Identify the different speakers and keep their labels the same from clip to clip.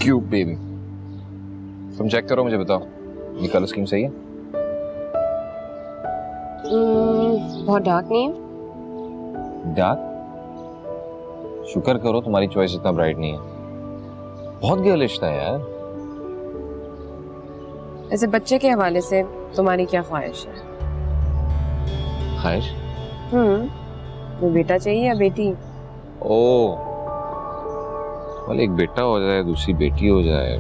Speaker 1: Cute baby. तुम check करो, मुझे बताओ ये कलर स्कीम सही है?
Speaker 2: बहुत डार्क नहीं है।
Speaker 1: डार्क? शुक्र करो तुम्हारी चॉइस इतना ब्राइट नहीं है, बहुत गर्लिश था यार।
Speaker 2: ऐसे बच्चे के हवाले से तुम्हारी क्या ख्वाहिश है?
Speaker 1: ख्वाहिश?
Speaker 2: वो बेटा चाहिए या बेटी?
Speaker 1: ओ, well, एक बेटा हो जाए दूसरी बेटी हो जाए,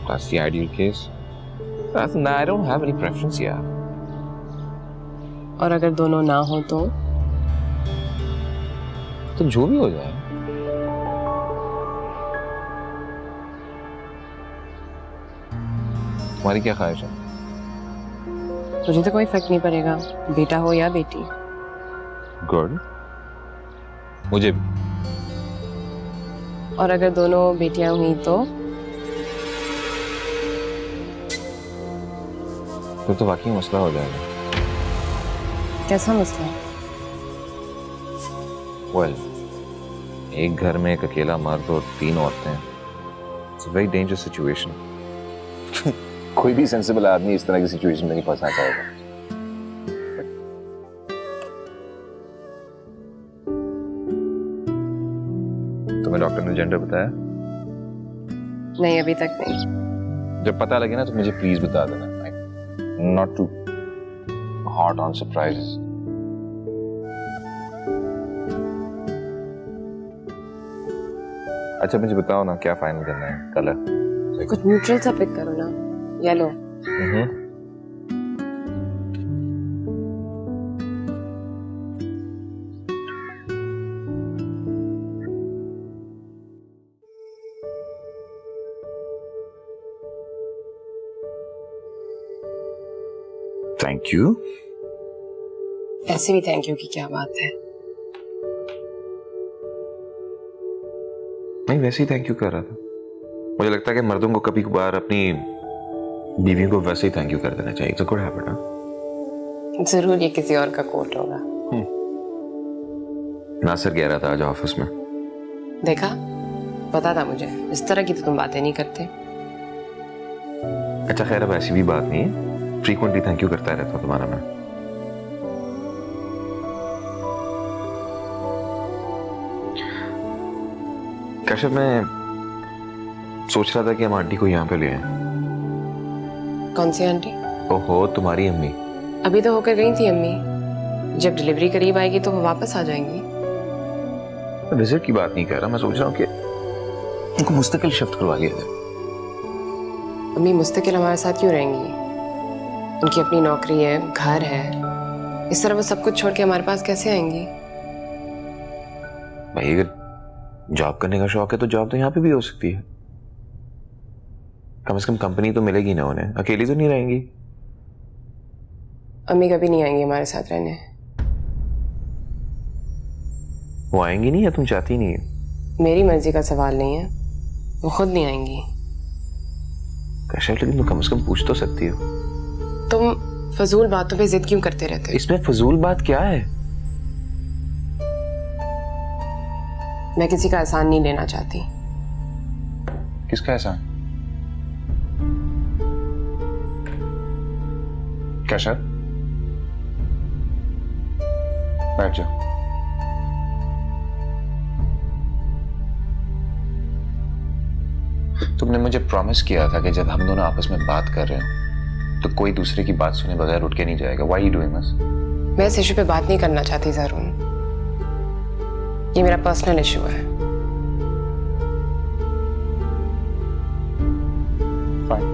Speaker 1: that's the ideal case. I don't have any preference यार।
Speaker 2: और अगर दोनों ना हो तो
Speaker 1: जो भी हो जाए। तुम्हारी क्या ख्वाहिश है?
Speaker 2: मुझे तो कोई फर्क नहीं पड़ेगा, बेटा हो या बेटी।
Speaker 1: गुड, मुझे भी।
Speaker 2: और अगर दोनों बेटियां हुई तो
Speaker 1: फिर तो वाकई मसला हो जाएगा।
Speaker 2: कैसा मसला?
Speaker 1: well, एक घर में एक अकेला मर्द और 3 औरतें, it's a very dangerous situation. कोई भी सेंसिबल आदमी इस तरह की सिचुएशन में नहीं फंसना चाहेगा। तुम्हें डॉक्टर ने जेंडर बताया?
Speaker 2: नहीं, अभी तक नहीं।
Speaker 1: जब पता लगे ना तो मुझे प्लीज बता देना, not too hot on surprises. अच्छा मुझे बताओ ना, क्या फाइनल करना है? कलर
Speaker 2: कुछ न्यूट्रल सा पिक करो ना। येलो।
Speaker 1: Thank you.
Speaker 2: ऐसे भी थैंक यू की क्या बात है?
Speaker 1: नहीं, वैसे ही थैंक यू कर रहा था। मुझे लगता है कि मर्दों को कभी कभार अपनी बीवियों को वैसे ही थैंक यू कर देना चाहिए। It's a good habit. हाँ,
Speaker 2: जरूर ये किसी और का कोट होगा।
Speaker 1: नासिर कह रहा था आज ऑफिस में।
Speaker 2: देखा, पता था मुझे, इस तरह की तो तुम बातें नहीं करते।
Speaker 1: अच्छा खैर, अब ऐसी भी बात नहीं है, फ्रीक्वेंटली थैंक यू करता रहता हूं तुम्हारा मैं। कश्यप, मैं सोच रहा था कि हम आंटी को यहाँ पे ले आए।
Speaker 2: कौन सी आंटी?
Speaker 1: ओहो, तुम्हारी अम्मी।
Speaker 2: अभी तो होकर गई थी अम्मी, जब डिलीवरी करीब आएगी तो वो वापस आ जाएंगी।
Speaker 1: विजिट की बात नहीं कर रहा, मैं सोच रहा हूँ कि उनको मुस्तकिल शिफ्ट करवा दिया जाए।
Speaker 2: अम्मी मुस्तकिल हमारे साथ क्यों रहेंगी? उनकी अपनी नौकरी है, घर है, इस तरह वो सब कुछ छोड़ के हमारे पास कैसे आएंगी?
Speaker 1: भाई अगर जॉब करने का शौक है तो जॉब तो यहाँ पे भी हो सकती है। कम से कम कंपनी तो मिलेगी ना उन्हें, अकेली तो नहीं रहेंगी।
Speaker 2: अम्मी कभी नहीं आएंगी हमारे साथ रहने।
Speaker 1: वो आएंगी नहीं या तुम चाहती नहीं है?
Speaker 2: मेरी मर्जी का सवाल नहीं है, वो खुद नहीं आएंगी।
Speaker 1: कश्यप, लेकिन तुम कम से कम पूछ तो सकती हो।
Speaker 2: तुम फजूल बातों पे जिद क्यों करते रहते हो?
Speaker 1: इसमें फजूल बात क्या है?
Speaker 2: मैं किसी का एहसान नहीं लेना चाहती।
Speaker 1: किसका एहसान? कश्यप, बैठ जाओ। तुमने मुझे प्रॉमिस किया था कि जब हम दोनों आपस में बात कर रहे हो तो कोई दूसरे की बात सुने बगैर उठ के नहीं जाएगा। Why are you doing this?
Speaker 2: मैं इस इशू पे बात नहीं करना चाहती जरूर, ये मेरा पर्सनल इशू है।
Speaker 1: Fine.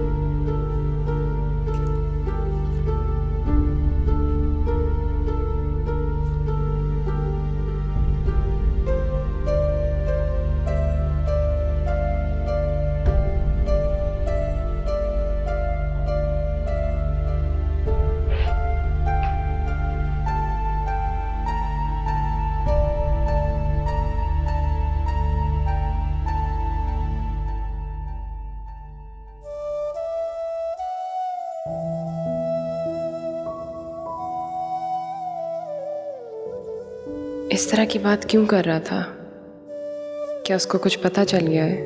Speaker 2: इस तरह की बात क्यों कर रहा था? क्या उसको कुछ पता चल गया है?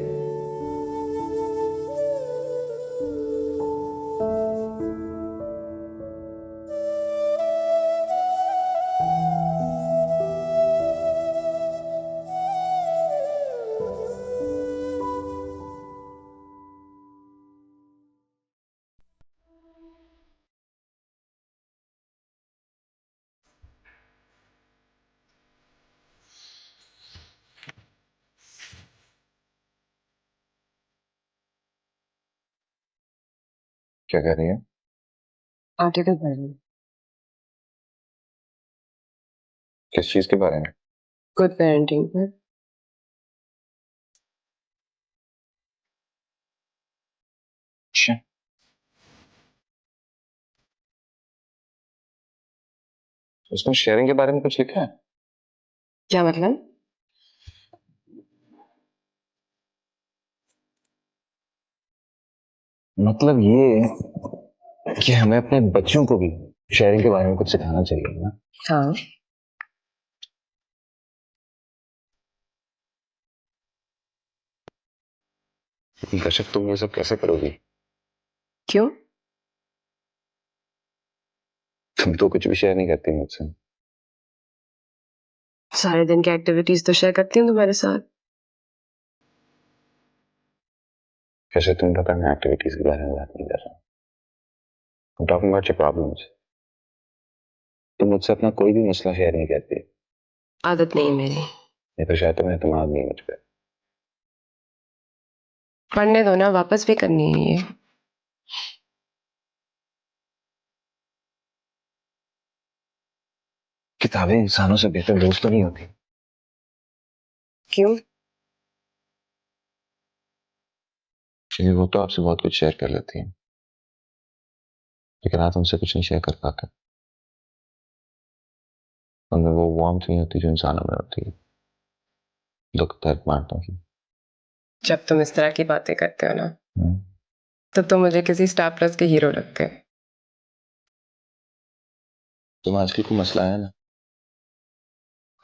Speaker 1: क्या कह रही है?
Speaker 2: आर्टिकल पढ़ रही हूँ।
Speaker 1: किस चीज के बारे में?
Speaker 2: गुड पेरेंटिंग पर।
Speaker 1: अच्छा, उसमें शेयरिंग के बारे में कुछ लिखा है?
Speaker 2: क्या मतलब?
Speaker 1: मतलब ये कि हमें अपने बच्चों को भी शेयरिंग के बारे में कुछ सिखाना चाहिए ना।
Speaker 2: हाँ।
Speaker 1: दशक तुम ये सब कैसे करोगी?
Speaker 2: क्यों?
Speaker 1: तुम तो कुछ भी शेयर नहीं करती मुझसे।
Speaker 2: सारे दिन की एक्टिविटीज तो शेयर करती हूँ तुम्हारे साथ।
Speaker 1: कैसे तुम पता मैं एक्टिविटीज के बारे में बात नहीं कर रहा हूँ। I'm talking about your problems. तुम मुझसे अपना कोई भी मसला शेयर नहीं करती।
Speaker 2: आदत नहीं मेरी।
Speaker 1: ये तो शायद तुम्हें एतमाद नहीं है मुझ पे।
Speaker 2: पढ़ने दो ना, वापस भी करनी है ये।
Speaker 1: किताबें इंसानों से बेहतर दोस्त तो नहीं होती।
Speaker 2: क्यों?
Speaker 1: क्योंकि वो तो आपसे बहुत कुछ शेयर कर लेती है, लेकिन आप उनसे कुछ नहीं शेयर कर पाते। उनमें वो वार्मथ नहीं होती जो इंसानों में होती है, दुख दर्द बांटने की।
Speaker 2: जब तुम इस तरह की बातें करते हो ना,
Speaker 1: हम्म।
Speaker 2: तो तुम मुझे किसी स्टार प्लस के हीरो लगते हो।
Speaker 1: तुम आजकल कोई मसला है ना?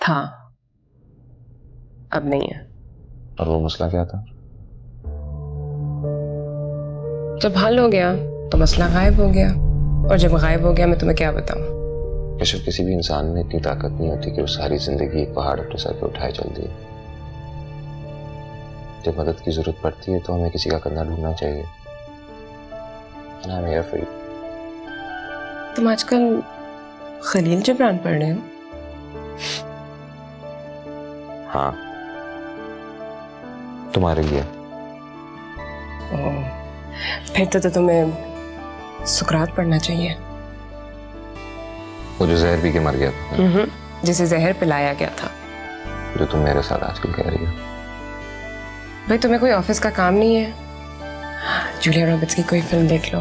Speaker 2: था, अब नहीं है।
Speaker 1: और वो मसला क्या था?
Speaker 2: जब हल हो गया तो मसला गायब हो गया, और जब गायब हो गया मैं तुम्हें क्या बताऊं।
Speaker 1: कैसे किसी भी इंसान में इतनी ताकत नहीं होती कि वो सारी जिंदगी एक पहाड़ अपने सर पे उठाए चल दिए। जब मदद की जरूरत पड़ती है तो हमें किसी का कंधा ढूंढना चाहिए। And I'm here for you.
Speaker 2: तुम आजकल खलील जिब्रान पढ़ रहे हो?
Speaker 1: हाँ, तुम्हारे लिए।
Speaker 2: ओह, फिर तो तुम्हें सुकरात पढ़ना चाहिए।
Speaker 1: वो जो जहर पी के मर गया था,
Speaker 2: जिसे जहर पिलाया गया था।
Speaker 1: जो तुम मेरे साथ आजकल कह रही हो।
Speaker 2: भाई तुम्हें कोई ऑफिस का काम नहीं है? जूलिया रॉबर्ट्स की कोई फिल्म देख लो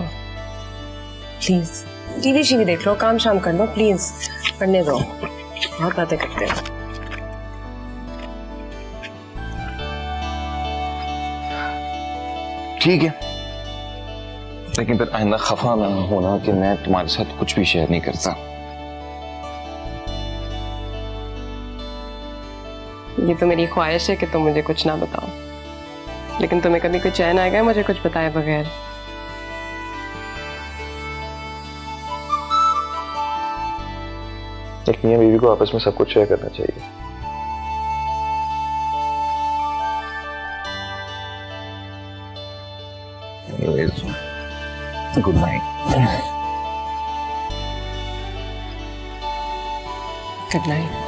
Speaker 2: प्लीज, टीवी शीवी देख लो, काम शाम कर लो प्लीज, पढ़ने दो। बहुत बातें करते हो।
Speaker 1: ठीक है, लेकिन फिर आइंदा खफा ना होना कि मैं तुम्हारे साथ कुछ भी शेयर नहीं करता।
Speaker 2: ये तो मेरी ख्वाहिश है कि तुम मुझे कुछ ना बताओ, लेकिन तुम्हें कभी कोई चैन आएगा मुझे कुछ बताए बगैर?
Speaker 1: एक मियां बीवी को आपस में सब कुछ शेयर करना चाहिए। Anyways, good night.
Speaker 2: Good night.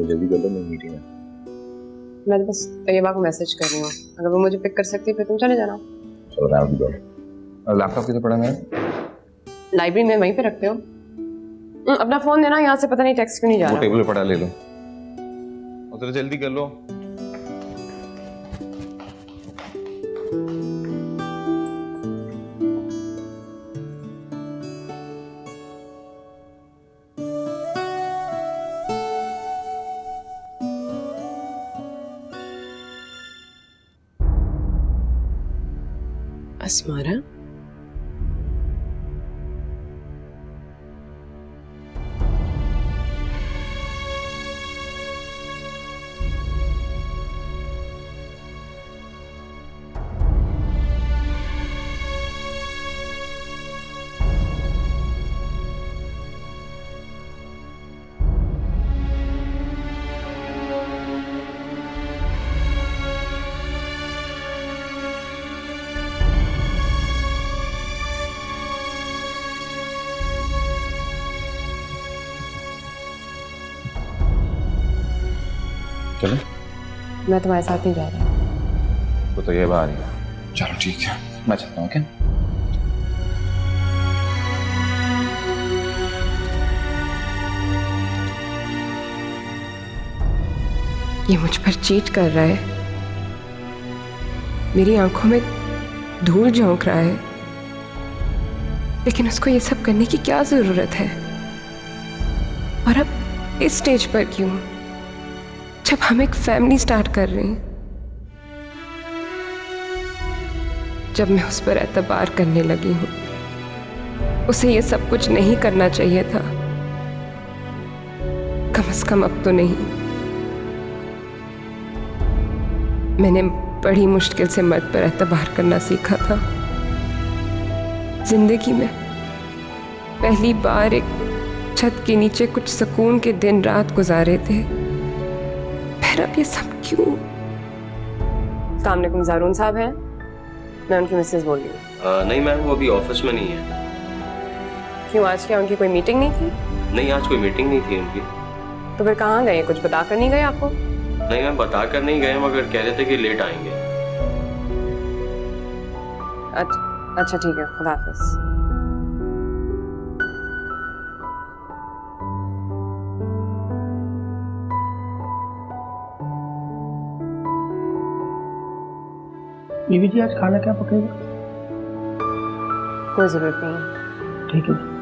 Speaker 1: जल्दी कर लो, मेरी मीटिंग है।
Speaker 2: मैं तो बस तैयबा को मैसेज कर रही हूँ, अगर वो मुझे पिक कर सकती है फिर तुम चले जाना।
Speaker 1: चलो मैं भी दो। लैपटॉप किधर पड़ा है?
Speaker 2: लाइब्रेरी में वहीं पे रखते हो। अपना फोन देना, यहाँ से पता नहीं टेक्स्ट क्यों नहीं जा
Speaker 1: वो
Speaker 2: रहा।
Speaker 1: टेबल पे पड़ा, ले लो और जरा जल्दी कर लो।
Speaker 2: अस्मारा, मैं तुम्हारे साथ नहीं जा रही।
Speaker 1: तो ये बात नहीं है।
Speaker 3: चलो ठीक है, मैं चलता हूँ। ओके
Speaker 2: ये मुझ पर चीट कर रहा है, मेरी आंखों में धूल झोंक रहा है, लेकिन उसको ये सब करने की क्या जरूरत है? और अब इस स्टेज पर क्यों, जब हम एक फैमिली स्टार्ट कर रहे हैं? जब मैं उस पर एतबार करने लगी हूं, उसे ये सब कुछ नहीं करना चाहिए था। कम से कम अब तो नहीं। मैंने बड़ी मुश्किल से मर्द पर एतबार करना सीखा था। जिंदगी में पहली बार एक छत के नीचे कुछ सुकून के दिन रात गुजारे थे, फिर अब ये सब क्यों? अस्सलाम वालेकुम, ज़ारून साहब हैं? मैं उनकी मिसेज बोल रही हूँ।
Speaker 4: नहीं मैम, वो अभी ऑफिस में नहीं है।
Speaker 2: क्यों, आज क्या उनकी कोई मीटिंग नहीं थी?
Speaker 4: नहीं, आज कोई मीटिंग नहीं थी उनकी।
Speaker 2: तो फिर कहाँ गए? कुछ बता कर नहीं गए आपको?
Speaker 4: नहीं मैम, बता कर नहीं गए, मगर कह रहे थे कि लेट आएंगे।
Speaker 2: अच्छा ठीक है, खुदा हाफिज।
Speaker 5: बीवी जी, आज खाना क्या पकेगा?
Speaker 2: कोई जरूरत नहीं है।
Speaker 5: ठीक है।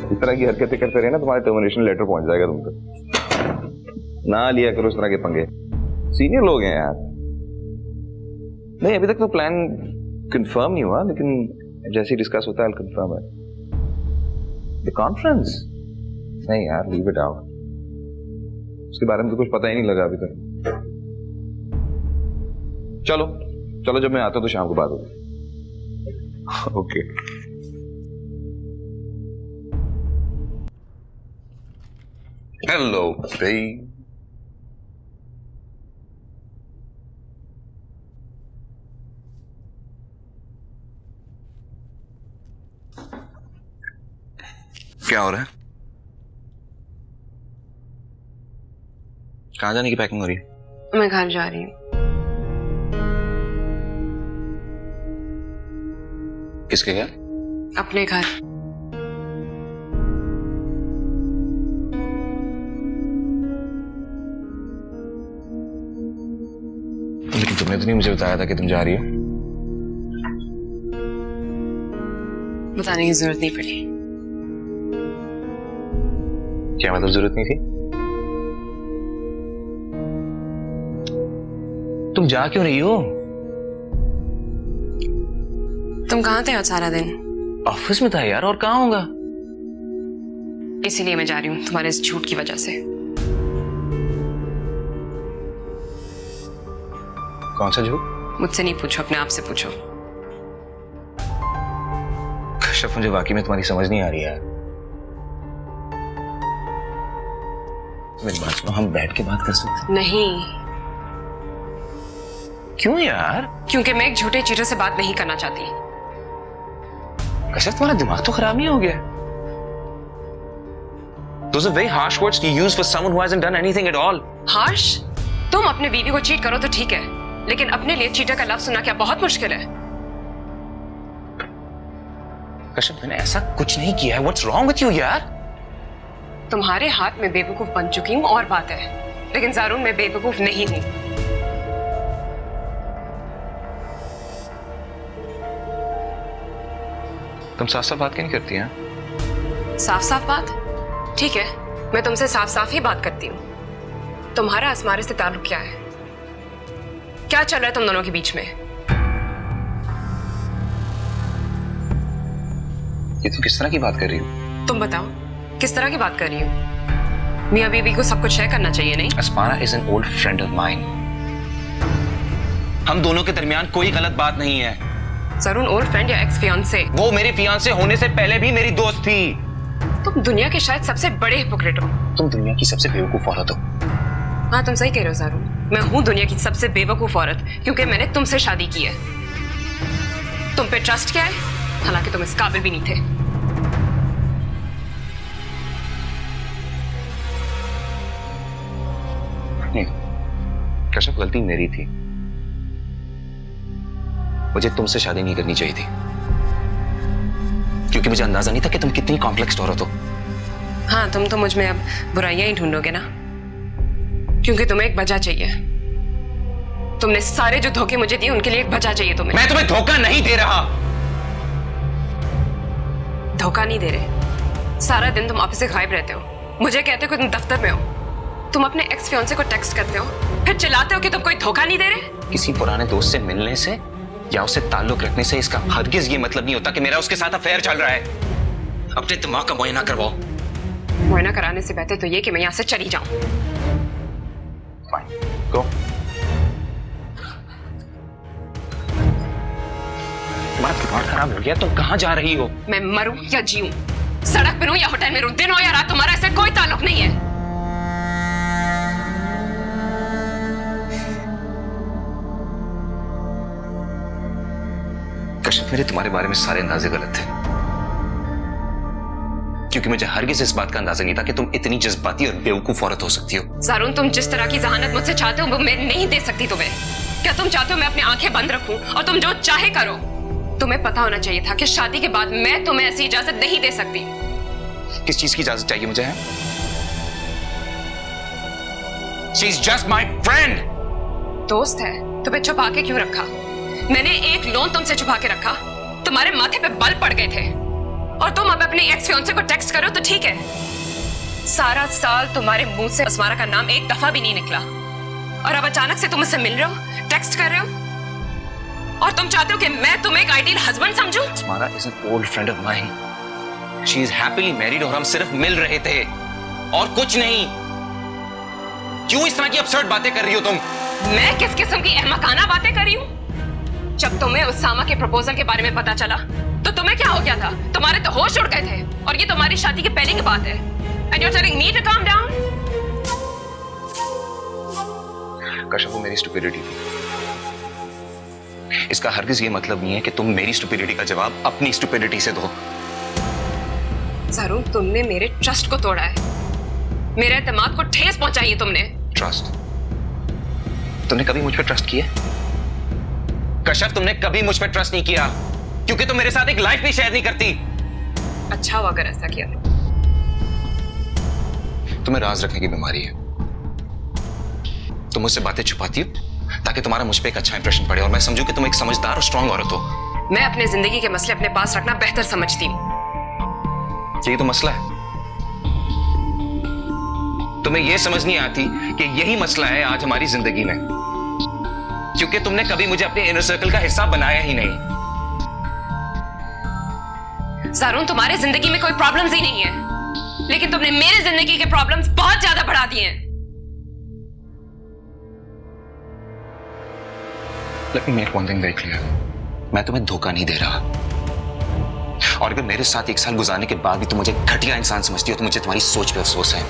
Speaker 1: इस तरह की हरकतें करते रहे ना, तुम्हारे टर्मिनेशन लेटर पहुंच जाएगा तुम तक। ना लिया करो इस तरह के पंगे, सीनियर लोग हैं यार। नहीं, अभी तक तो प्लान कंफर्म नहीं हुआ, लेकिन जैसे ही डिस्कस होता है कंफर्म है। The conference? नहीं यार, लीव इट आउट। उसके बारे में तो कुछ पता ही नहीं लगा अभी तक। चलो चलो, जब मैं आता हूं तो शाम को बात होगी। ओके। हेलो भाई। क्या हो रहा है? कहाँ जाने की पैकिंग हो रही है?
Speaker 2: मैं घर जा रही हूँ।
Speaker 1: किसके घर?
Speaker 2: अपने घर।
Speaker 1: लेकिन तुमने तो नहीं मुझे बताया था कि तुम जा रही हो।
Speaker 2: बताने की जरूरत नहीं पड़ी।
Speaker 1: क्या मतलब जरूरत नहीं थी? तुम जा क्यों रही हो?
Speaker 2: तुम कहाँ थे आज सारा दिन?
Speaker 1: ऑफिस में था यार, और कहाँ होगा?
Speaker 2: इसीलिए मैं जा रही हूँ, तुम्हारे इस झूठ की वजह से।
Speaker 1: कौन सा झूठ?
Speaker 2: मुझसे नहीं पूछो, अपने आप से पूछो।
Speaker 1: कश्यप, मुझे वाकई में तुम्हारी समझ नहीं आ रही यार।
Speaker 3: मेरी बात सुनो, हम बैठ के बात कर सकते
Speaker 2: नहीं,
Speaker 3: हैं? क्यों यार?
Speaker 2: क्योंकि मैं एक झूठे चीटर से बात नहीं करना चाहती।
Speaker 3: कशफ, तुम्हारा दिमाग तो खराब नहीं हो गया? Those are very harsh words to use for someone who hasn't done anything at all.
Speaker 2: Harsh? तुम अपने बीवी को चीट करो तो ठीक है, लेकिन अपने लिए चीटर का लफ्ज सुनना क्या बहुत मुश्किल है?
Speaker 3: कशफ, मैंने ऐसा कुछ नहीं किया है। What's wrong with you यार?
Speaker 2: तुम्हारे हाथ में बेवकूफ बन चुकी हूँ और बात है, लेकिन जारून मैं बेवकूफ नहीं हूँ।
Speaker 3: तुम साफ साफ बात क्यों नहीं करती हैं?
Speaker 2: साफ साफ बात? ठीक है, मैं तुमसे साफ साफ ही बात करती हूँ। तुम्हारा असमारे से ताल्लुक क्या है? क्या चल रहा है तुम दोनों के बीच में?
Speaker 3: ये तुम किस तरह की बात कर रही हो?
Speaker 2: तुम बताओ, किस तरह की बात कर रही हो? मियां बीवी को सब कुछ शेयर करना चाहिए, नहीं?
Speaker 3: Asmana is an old friend of mine. हम दोनों के दरमियान कोई गलत बात नहीं है।
Speaker 2: जरूर ओल्ड फ्रेंड या एक्स फियांसे?
Speaker 3: वो मेरी फियांसे होने से पहले भी मेरी दोस्त थी।
Speaker 2: तुम दुनिया के शायद सबसे बड़े हिपोक्रेट हो।
Speaker 3: तुम दुनिया की सबसे बेवकूफ औरत हो।
Speaker 2: हाँ, तुम सही कह रहे हो जारून, मैं हूँ दुनिया की सबसे बेवकूफ औरत, क्योंकि मैंने तुमसे शादी की है। तुम पे ट्रस्ट किया है, हालांकि तुम इस काबिल भी नहीं थे।
Speaker 3: नहीं, कशफ, गलती मेरी थी। मुझे तुमसे शादी नहीं करनी चाहिए थी, क्योंकि मुझे अंदाजा नहीं था कि तुम कितनी कॉम्प्लेक्स औरत हो।
Speaker 2: हाँ, तुम तो मुझ में अब बुराइयां ही ढूंढोगे ना, क्योंकि तुम्हें एक वजह चाहिए। तुमने सारे जो धोखे मुझे दिए उनके लिए एक वजह चाहिए तुम्हें।
Speaker 3: मैं तुम्हें धोखा नहीं दे रहा।
Speaker 2: धोखा नहीं दे रहे? सारा दिन तुम ऑफिस से गायब रहते हो, मुझे कहते हो कि तुम दफ्तर में हो, तुम अपने एक्स फियांसे को टेक्स्ट करते हो, फिर चिल्लाते हो कि तुम कोई धोखा नहीं दे रहे।
Speaker 3: किसी पुराने दोस्त से मिलने से या उससे ताल्लुक रखने से इसका हरगिज ये मतलब नहीं होता कि मेरा उसके साथ अफेयर चल रहा है। अपने दिमाग का मुआयना करवाओ।
Speaker 2: मुआयना कराने से बेहतर तो ये कि मैं यहाँ से चली जाऊं।
Speaker 3: फाइन, गो। तुम्हारा दिमाग खराब हो गया? तुम कहाँ जा रही हो?
Speaker 2: मैं मरूं या जीऊं, सड़क पे रहूं या होटल में रहूं, दिन हो या रात, तुम्हारा इससे कोई ताल्लुक नहीं है।
Speaker 3: कशिफ, मेरे तुम्हारे बारे में सारे अंदाजे गलत थे, क्योंकि मुझे हरगिज इस बात का अंदाजा नहीं था कि तुम इतनी जज्बाती और बेवकूफ औरत हो सकती हो।
Speaker 2: जारून, तुम जिस तरह की जहानत मुझसे चाहते हो वो मैं नहीं दे सकती तुम्हें। क्या तुम चाहते हो मैं अपनी आंखें बंद रखूं और तुम जो चाहे करो? तुम्हें पता होना चाहिए था कि शादी के बाद मैं तुम्हें ऐसी इजाजत नहीं दे सकती।
Speaker 3: किस चीज की इजाजत चाहिए मुझे? है? She is just my friend.
Speaker 2: दोस्त है तो फिर छुपा के क्यों रखा? मैंने एक लोन तुमसे छुपा के रखा, तुम्हारे माथे पे बल पड़ गए थे, और तुम अब अपने एक्स फियांसे को टेक्स्ट करो तो ठीक है। सारा साल तुम्हारे मुंह से अस्मारा का नाम एक दफा भी नहीं निकला, और अब अचानक से तुम मुझसे मिल रहे हो, टेक्स्ट कर रहे हो, और तुम चाहते हो कि मैं तुम्हें एक आइडियल हस्बैंड समझूं?
Speaker 3: Asmara is an old friend of mine. She is happily married और हम सिर्फ मिल रहे थे और कुछ नहीं। क्यों इस तरह की absurd बातें कर रही हो तुम?
Speaker 2: मैं किस किस्म की अहमकाना बातें कर रही हूँ? जब तुम्हें उसामा के प्रपोजल के बारे में पता चला तो तुम्हें क्या हो गया था? तुम्हारे तो होश उड़ गए थे, और ये तुम्हारी शादी के पहले की बात है। And you're telling me to calm down?
Speaker 3: Kashif, वो मेरी स्टुपिडिटी थी। इसका हरगिज ये मतलब नहीं है कि तुम मेरी स्टुपिडिटी का जवाब अपनी स्टुपिडिटी से दो।
Speaker 2: जरूर, तुमने मेरे ट्रस्ट को तोड़ा है, मेरे एतमाद को ठेस पहुंचाई है तुमने।
Speaker 3: ट्रस्ट? तुमने कभी मुझ पर ट्रस्ट किया? कशिफ, तुमने कभी मुझ पर ट्रस्ट नहीं किया, क्योंकि तुम मेरे साथ एक लाइफ भी शेयर नहीं करती।
Speaker 2: अच्छा हुआ अगर ऐसा किया।
Speaker 3: तुम्हें राज रखने की बीमारी है। तुम मुझसे बातें छुपाती हो ताकि तुम्हारा मुझ पे एक अच्छा इंप्रेशन पड़े और मैं समझूं कि तुम एक समझदार और स्ट्रांग औरत हो।
Speaker 2: मैं अपने जिंदगी के मसले अपने पास रखना बेहतर समझती हूँ।
Speaker 3: यही तो मसला है। तुम्हें यह समझ नहीं आती कि यही मसला है आज हमारी जिंदगी में, क्योंकि तुमने कभी मुझे अपने इनर सर्कल का हिस्सा बनाया ही नहीं।
Speaker 2: जारून, तुम्हारे जिंदगी में कोई प्रॉब्लम्स ही नहीं है, लेकिन तुमने मेरे जिंदगी के प्रॉब्लम्स बहुत ज्यादा बढ़ा दिए हैं।
Speaker 3: Let me make one thing very clear. मैं तुम्हें धोखा नहीं दे रहा, और अगर मेरे साथ एक साल गुजारने के बाद भी तुम मुझे घटिया इंसान समझती हो तो मुझे तुम्हारी सोच पे अफसोस है।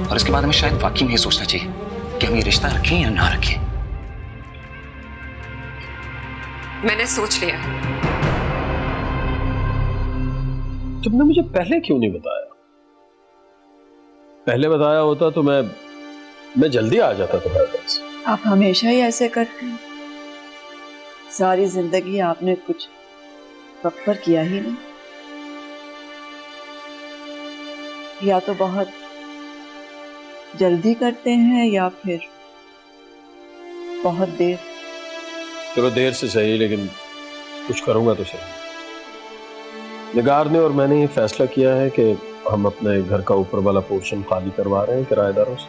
Speaker 3: और इसके बाद हमें शायद वाकई में ये सोचना चाहिए कि हम ये रिश्ता रखें या ना रखें।
Speaker 2: मैंने सोच लिया।
Speaker 5: तुमने मुझे पहले क्यों नहीं बताया? पहले बताया होता तो मैं जल्दी आ जाता तुम्हारे पास।
Speaker 6: आप हमेशा ही ऐसे करते हैं। सारी जिंदगी आपने कुछ वक्त पर किया ही नहीं, या तो बहुत जल्दी करते हैं या फिर बहुत देर।
Speaker 5: चलो देर से सही, लेकिन कुछ करूंगा तो सही। निगार ने और मैंने ये फैसला किया है कि हम अपने घर का ऊपर वाला पोर्शन खाली करवा रहे हैं किराएदारों से।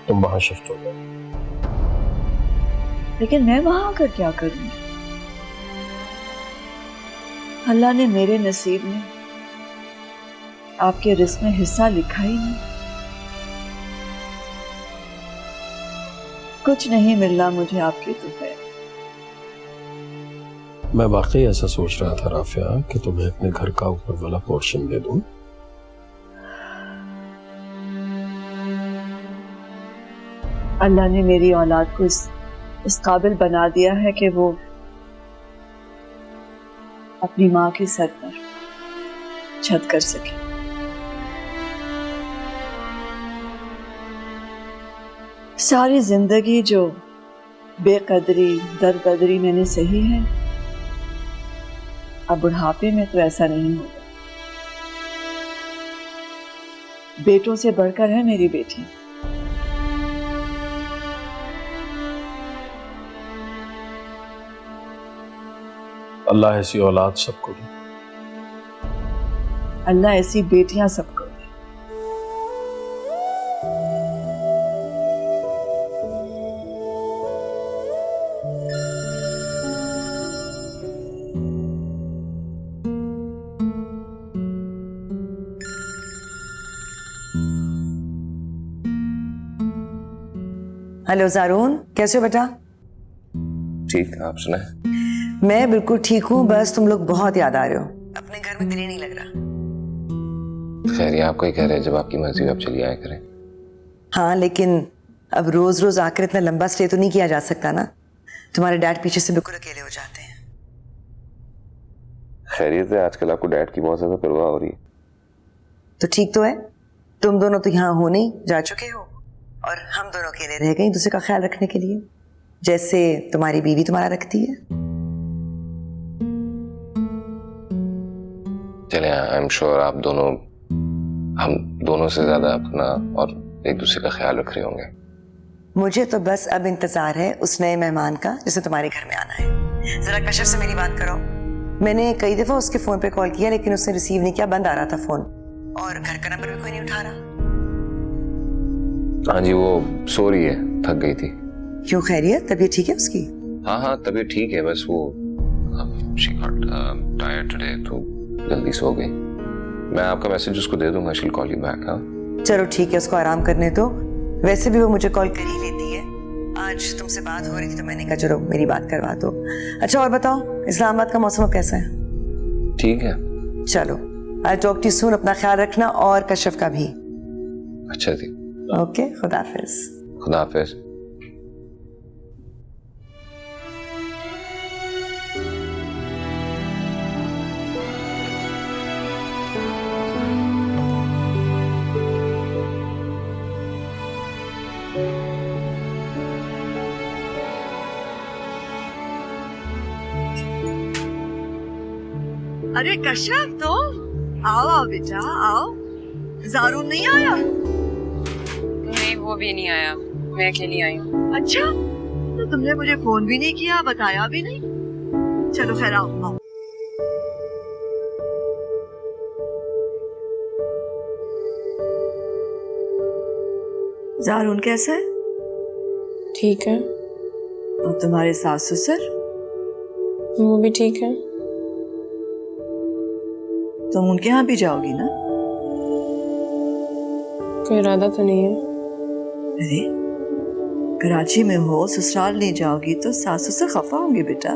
Speaker 5: तुम वहां शिफ्ट हो जाओ।
Speaker 6: लेकिन मैं वहां आकर क्या करूंगी? अल्लाह ने मेरे नसीब में आपके रिस्क में हिस्सा लिखा ही नहीं। कुछ नहीं मिलना मुझे आपके तोहफे।
Speaker 5: मैं वाकई ऐसा सोच रहा था राफिया कि तुम्हें अपने घर का ऊपर वाला पोर्शन दे दूं।
Speaker 6: अल्लाह ने मेरी औलाद को इस काबिल बना दिया है कि वो अपनी माँ के सर पर छत कर सके। सारी जिंदगी जो बेकदरी दरकदरी मैंने सही है, अब बुढ़ापे में तो ऐसा नहीं होगा। बेटों से बढ़कर है मेरी बेटी।
Speaker 5: अल्लाह ऐसी औलाद सबको दे।
Speaker 6: अल्लाह ऐसी बेटियां सबको दे।
Speaker 7: हेलो ज़ारून, कैसे हो बेटा?
Speaker 1: ठीक, आप सुनाए?
Speaker 7: मैं बिल्कुल ठीक हूँ, बस तुम लोग बहुत याद आ रहे हो। अपने घर में दिल ही नहीं लग रहा।
Speaker 1: खैर, ये आपको ही कह रहे हैं, जब आपकी मर्जी हो आप चलिए आया करें।
Speaker 7: हाँ, लेकिन अब रोज रोज आकर इतना लंबा स्टे तो नहीं किया जा सकता ना। तुम्हारे डैड पीछे से बिल्कुल अकेले हो जाते हैं।
Speaker 1: खैरियत है, आजकल आपको डैड की बहुत ज्यादा परवाह हो रही है।
Speaker 7: तो ठीक तो है, तुम दोनों तो यहाँ हो नहीं, जा चुके हो, और हम दोनों अकेले रह गए दूसरे का ख्याल रखने के लिए, जैसे तुम्हारी बीवी तुम्हारा रखती है।
Speaker 1: चले, आई एम श्योर आप दोनों हम दोनों से ज्यादा अपना और एक दूसरे का ख्याल रख रहे होंगे।
Speaker 7: मुझे तो बस अब इंतजार है उस नए मेहमान का जिसे तुम्हारे घर में आना है। जरा कश्यप से मेरी बात करो। मैंने कई दफा उसके फोन पे कॉल किया, लेकिन उसने रिसीव नहीं किया, बंद आ रहा था फोन, और घर का नंबर भी कोई नहीं उठा रहा।
Speaker 1: हाँ जी, वो सो रही है, थक गई थी।
Speaker 7: क्यों, खैरियत? तबीयत ठीक है उसकी?
Speaker 1: हाँ, तबीयत ठीक है, बस वो she got tired today, तो जल्दी सो गई। मैं आपका मैसेज उसको दे दूंगा, she'll call you back। हाँ
Speaker 7: चलो ठीक है, उसको आराम करने दो। वैसे भी वो मुझे कॉल कर ही लेती है। आज तुमसे बात हो रही थी तो मैंने कहा चलो मेरी बात करवा दो। अच्छा, और बताओ, इस्लामाबाद का मौसम कैसा है?
Speaker 1: ठीक है।
Speaker 7: चलो, आई टॉक टू सून। अपना ख्याल रखना, और कश्यप का भी।
Speaker 1: अच्छा जी,
Speaker 7: ओके, खुदा हाफिज।
Speaker 1: खुदा हाफिज।
Speaker 6: अरे कश्यप, तो आओ आओ बेटा आओ। ज़ारून नहीं आया?
Speaker 2: नहीं, वो भी नहीं आया, मैं अकेली आई हूँ।
Speaker 6: अच्छा, तो तुमने मुझे फोन भी नहीं किया, बताया भी नहीं। चलो खैर, आओ आओ। ज़ारून कैसा है?
Speaker 2: ठीक है।
Speaker 6: और तुम्हारे सास ससुर?
Speaker 2: वो भी ठीक है।
Speaker 6: तुम उनके यहाँ भी जाओगी ना?
Speaker 2: कोई इरादा तो नहीं है।
Speaker 6: अरे, कराची में हो, ससुराल नहीं जाओगी तो सास ससुर खफा होंगे बेटा।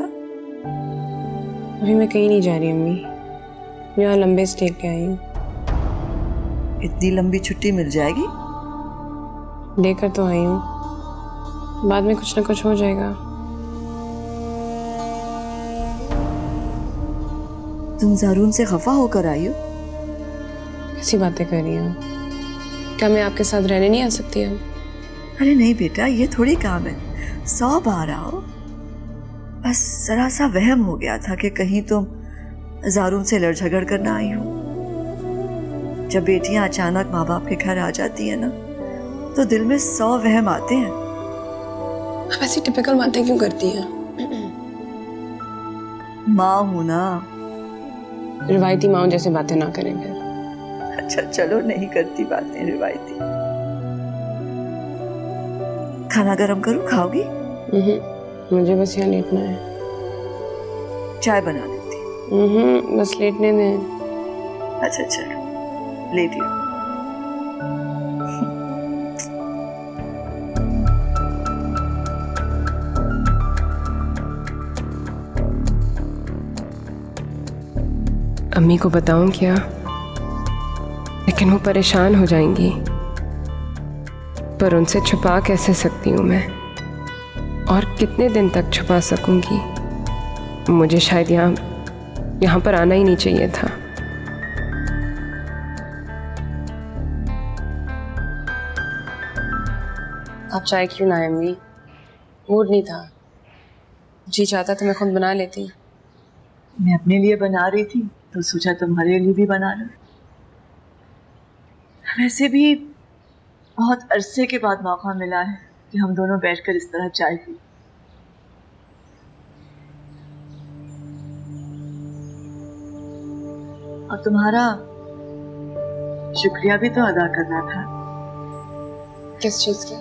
Speaker 2: अभी मैं कहीं नहीं जा रही अम्मी, यहाँ लंबे स्टे के आई हूँ।
Speaker 6: इतनी लंबी छुट्टी मिल जाएगी?
Speaker 2: लेकर तो आई हूँ, बाद में कुछ ना कुछ हो जाएगा।
Speaker 6: तुम ज़ारून से खफा होकर आई हो?
Speaker 2: कैसी बातें कर रही हो? क्या मैं आपके साथ रहने नहीं आ सकती अब?
Speaker 6: अरे नहीं बेटा, ये थोड़ी काम है 100 बार आओ। बस जरा सा वहम हो गया था कि कहीं तुम ज़ारून से लड़ झगड़ कर ना आई हो। जब बेटियां अचानक माँ बाप के घर आ जाती है ना, तो दिल में 100 वहम आते हैं।
Speaker 2: आप ऐसी टिपिकल बातें क्यों करती हैं?
Speaker 6: माँ हूं ना।
Speaker 2: रिवायती माँ जैसे बातें ना करें फिर।
Speaker 6: अच्छा चलो, नहीं करती बातें रिवायती। खाना गरम करूं, खाओगी?
Speaker 2: मुझे बस यहाँ लेटना है।
Speaker 6: चाय बना देती।
Speaker 2: बस लेटने दें।
Speaker 6: अच्छा चलो, लेटिए।
Speaker 2: अम्मी को बताऊं क्या? लेकिन वो परेशान हो जाएंगी। पर उनसे छुपा कैसे सकती हूँ मैं? और कितने दिन तक छुपा सकूंगी? मुझे शायद यहाँ पर आना ही नहीं चाहिए था। आप चाय क्यों ना आए अम्मी? मूड नहीं था। जी चाहता तो मैं खुद बना लेती।
Speaker 6: मैं अपने लिए बना रही थी तो सोचा तुम्हारे लिए भी बना लूं। वैसे भी बहुत अरसे के बाद मौका मिला है कि हम दोनों बैठकर इस तरह चाय पी। और तुम्हारा शुक्रिया भी तो अदा करना था।
Speaker 2: किस चीज की?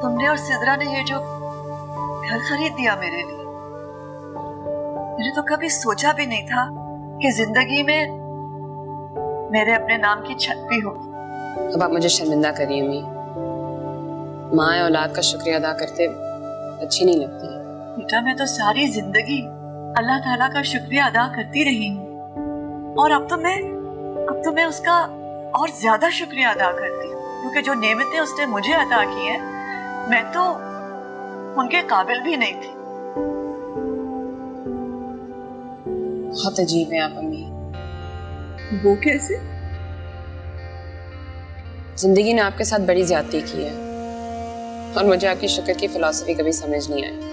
Speaker 6: तुमने और सिद्रा ने ये जो घर खरीद दिया मेरे लिए, मैंने तो कभी सोचा भी नहीं था कि जिंदगी में मेरे अपने नाम की छत भी होगी।
Speaker 2: अब आप मुझे शर्मिंदा करिए अम्मी। माँ औलाद का शुक्रिया अदा करते अच्छी नहीं लगती।
Speaker 6: बेटा, मैं तो सारी जिंदगी अल्लाह ताला का शुक्रिया अदा करती रही हूँ, और अब तो मैं उसका और ज्यादा शुक्रिया अदा करती हूँ, क्योंकि जो नेमतें उसने मुझे अदा की हैं, मैं तो उनके काबिल भी नहीं थी।
Speaker 2: बहुत अजीब है आप अम्मी।
Speaker 6: वो कैसे?
Speaker 2: जिंदगी ने आपके साथ बड़ी ज्यादती की है, और मुझे आपकी शुक्र की फिलॉसफी कभी समझ नहीं आई।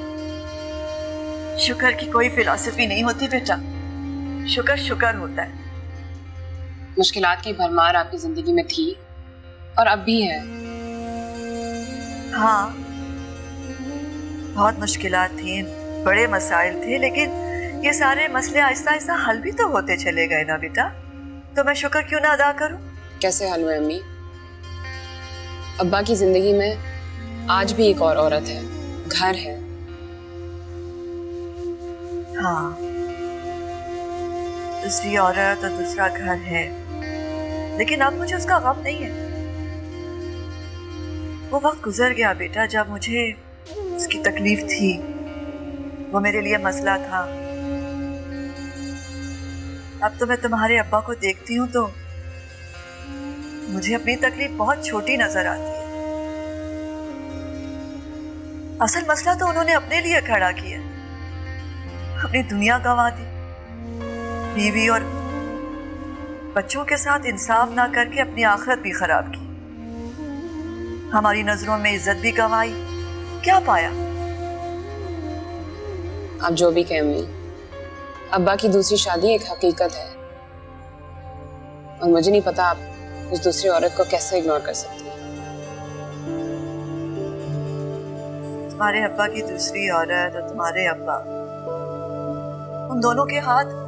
Speaker 6: शुक्र की कोई फिलॉसफी नहीं होती बेटा, शुक्र शुक्र होता है।
Speaker 2: मुश्किलात की भरमार आपकी जिंदगी में थी और अब भी है।
Speaker 6: हाँ, बहुत मुश्किलात थी, बड़े मसाइल थे, लेकिन ये सारे मसले आहिस्ता आहिस्ता हल भी तो होते चले गए ना बेटा। तो मैं शुक्र क्यों ना अदा करूं?
Speaker 2: कैसे हल हुए अम्मी? अब्बा की जिंदगी में आज भी एक और औरत है, घर है।
Speaker 6: हाँ, दूसरी औरत और दूसरा घर है, लेकिन अब मुझे उसका गम नहीं है। वो वक्त गुजर गया बेटा जब मुझे उसकी तकलीफ थी, वो मेरे लिए मसला था। अब तो मैं तुम्हारे अब्बा को देखती हूँ तो मुझे अपनी तकलीफ बहुत छोटी नजर आती है। असल मसला तो उन्होंने अपने लिए खड़ा किया, अपनी दुनिया गंवा दी, बीवी और बच्चों के साथ इंसाफ ना करके अपनी आखिरत भी खराब की, हमारी नजरों में इज्जत भी गंवाई। क्या पाया?
Speaker 2: आप जो भी कहें अम्मी, अब्बा की दूसरी शादी एक हकीकत है, और मुझे नहीं पता आप उस दूसरी औरत को कैसे इग्नोर कर सकती हैं।
Speaker 6: तुम्हारे अब्बा की दूसरी औरत और तुम्हारे अब्बा, उन दोनों के हाथ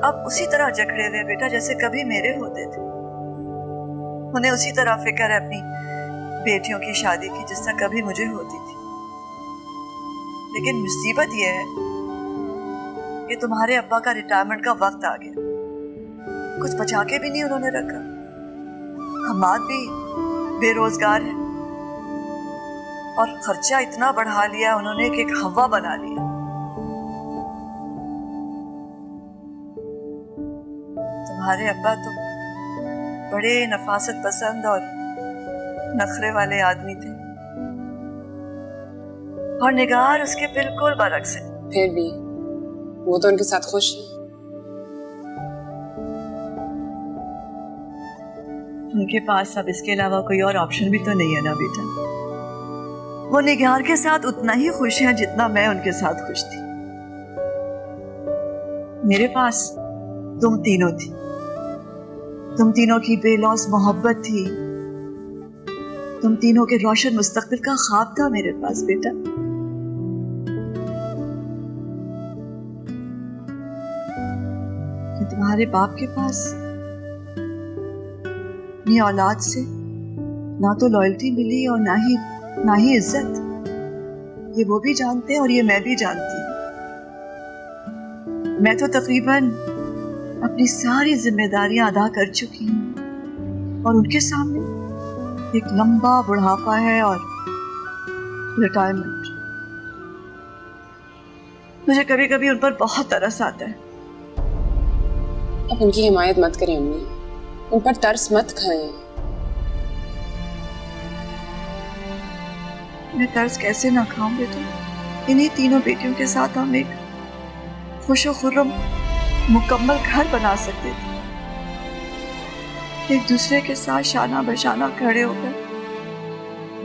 Speaker 6: अब उसी तरह जकड़े हुए बेटा जैसे कभी मेरे होते थे। उन्हें उसी तरह फिक्र है अपनी बेटियों की शादी की जिस तरह कभी मुझे होती थी। लेकिन मुसीबत यह है कि तुम्हारे अब्बा का रिटायरमेंट का वक्त आ गया, कुछ बचा के भी नहीं उन्होंने रखा। हमाद भी बेरोजगार है, और खर्चा इतना बढ़ा लिया उन्होंने कि एक हवा बना लिया। तुम्हारे अब्बा तो बड़े नफासत पसंद और नखरे वाले आदमी थे और निगार उसके बिल्कुल बरक्स है।
Speaker 2: फिर भी वो तो उनके साथ खुश है।
Speaker 6: उनके पास अब इसके अलावा कोई और ऑप्शन भी तो नहीं है ना बेटा। वो निगार के साथ उतना ही खुश हैं जितना मैं उनके साथ खुश थी। मेरे पास तुम तीनों थी, तुम तीनों की बेलौस मोहब्बत थी, तुम तीनों के रोशन मुस्तकबिल का ख्वाब था मेरे पास बेटा। कि तुम्हारे बाप के पास अपनी औलाद से ना तो लॉयल्टी मिली और ना ही इज्जत। ये वो भी जानते हैं और ये मैं भी जानती हूँ। मैं तो तकरीबन अपनी सारी जिम्मेदारियां अदा कर चुकी हूँ और उनके सामने एक लंबा बुढ़ापा है और रिटायरमेंट। मुझे कभी कभी उन पर बहुत तरस आता है।
Speaker 2: अब उनकी हिमायत मत करें अम्मी, उन पर तरस मत खाएं।
Speaker 6: मैं तरस कैसे ना खाऊं बेटा। इन्हीं तीनों बेटियों के साथ हम एक खुशो खुर्रम मुकम्मल घर बना सकते थे, एक दूसरे के साथ शाना बशाना खड़े होकर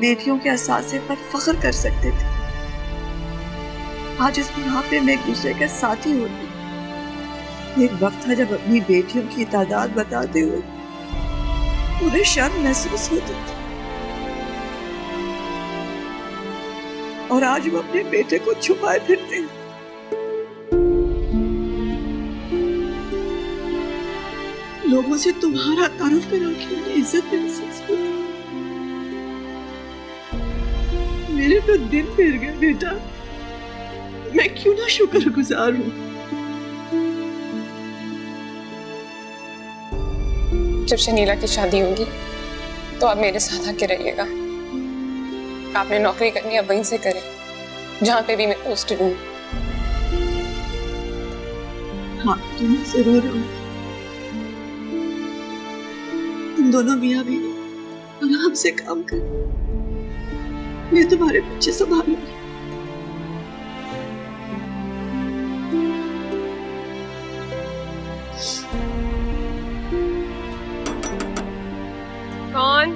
Speaker 6: बेटियों के असासे पर फख्र कर सकते थे। आज इस बुढ़ापे में एक दूसरे के साथी होते। एक वक्त था जब अपनी बेटियों की तादाद बताते हुए उन्हें शर्म महसूस होती थी और आज वो अपने बेटे को छुपाए फिरते हैं। लोगों से तुम्हारा तारुफ करा के उन्हें इज्जत महसूस होती। मेरे तो दिन फिर गए बेटा। मैं क्यों ना शुक्रगुजार हूं।
Speaker 2: जब शनीला की शादी होगी तो आप मेरे साथ आके रहिएगा। आपने नौकरी करनी है वहीं से करें जहां पे भी मैं पोस्टेड हूँ।
Speaker 6: हाँ तुम जरूर हो। तुम दोनों मियां बीवी आराम से काम कर, मैं तुम्हारे बच्चे संभालूंगी।
Speaker 2: कौन?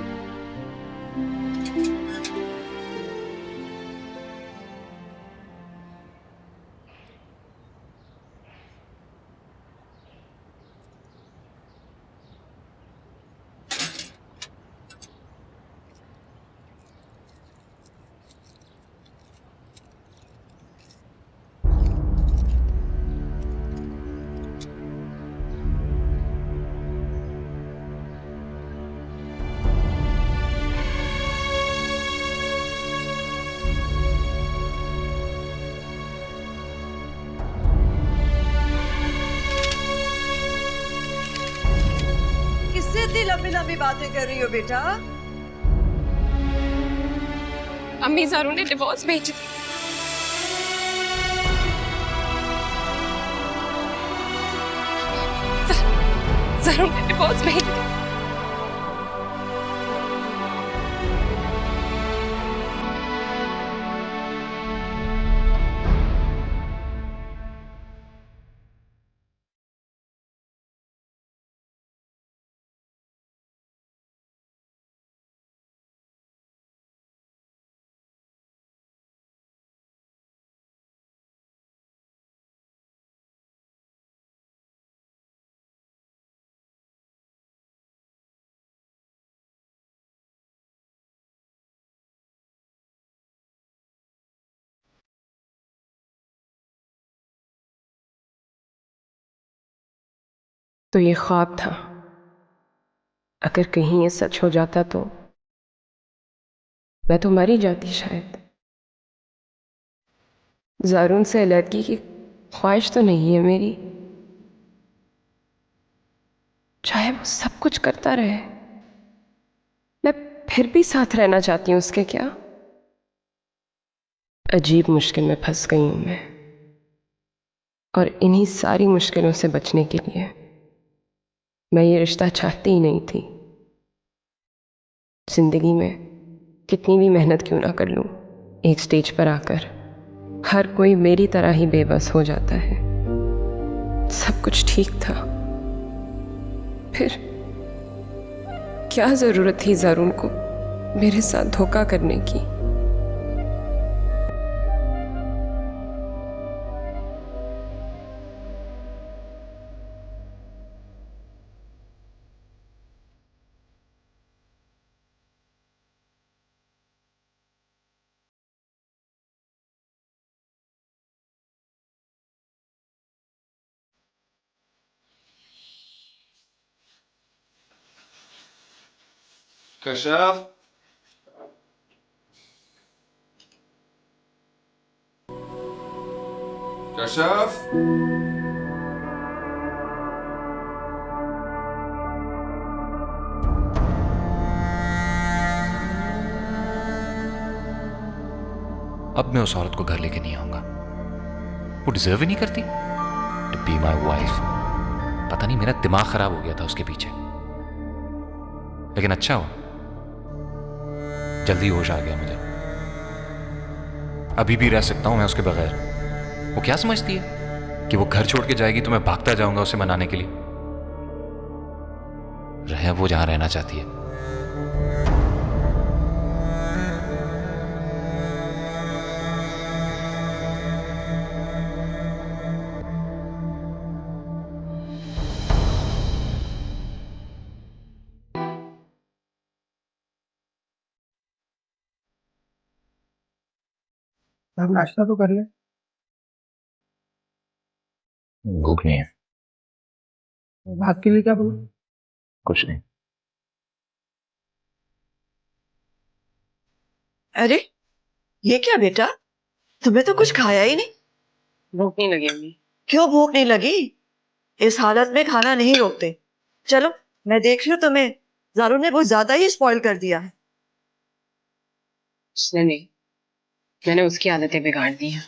Speaker 6: किससे इतनी लंबी लंबी बातें कर रही हो बेटा?
Speaker 2: अम्मी ज़ारू ने डिवोर्स भेज दी। ज़ारू ने डिवोर्स भेज दी। तो ये ख्वाब था। अगर कहीं ये सच हो जाता तो मैं तो मर ही जाती शायद। ज़ारून से अलग की ख्वाहिश तो नहीं है मेरी। चाहे वो सब कुछ करता रहे, मैं फिर भी साथ रहना चाहती हूँ उसके। क्या अजीब मुश्किल में फंस गई हूँ मैं, और इन्हीं सारी मुश्किलों से बचने के लिए मैं ये रिश्ता चाहती ही नहीं थी। जिंदगी में कितनी भी मेहनत क्यों ना कर लूं, एक स्टेज पर आकर हर कोई मेरी तरह ही बेबस हो जाता है। सब कुछ ठीक था, फिर क्या जरूरत थी ज़ारून को मेरे साथ धोखा करने की।
Speaker 1: कशफ, कशफ,
Speaker 3: अब मैं उस औरत को घर लेके नहीं आऊंगा। वो डिजर्व ही नहीं करती टू बी माई वाइफ। पता नहीं मेरा दिमाग खराब हो गया था उसके पीछे, लेकिन अच्छा हो जल्दी होश आ गया मुझे। अभी भी रह सकता हूं मैं उसके बगैर। वो क्या समझती है कि वो घर छोड़ के जाएगी तो मैं भागता जाऊंगा उसे मनाने के लिए? रहे वो जहां रहना चाहती है।
Speaker 8: आप नाश्ता तो कर ले।
Speaker 3: भूख नहीं है।
Speaker 8: भाग के लिए क्या बोलूं?
Speaker 3: कुछ नहीं।
Speaker 6: अरे ये क्या बेटा, तुम्हें तो कुछ खाया ही नहीं।
Speaker 2: भूख नहीं लगी अम्मी।
Speaker 6: क्यों भूख नहीं लगी? इस हालत में खाना नहीं रोकते। चलो मैं देख रही हूँ तुम्हें ज़ारून ने बहुत ज्यादा ही स्पॉइल कर दिया है।
Speaker 2: उसने नहीं, मैंने उसकी आदतें बिगाड़ दी हैं।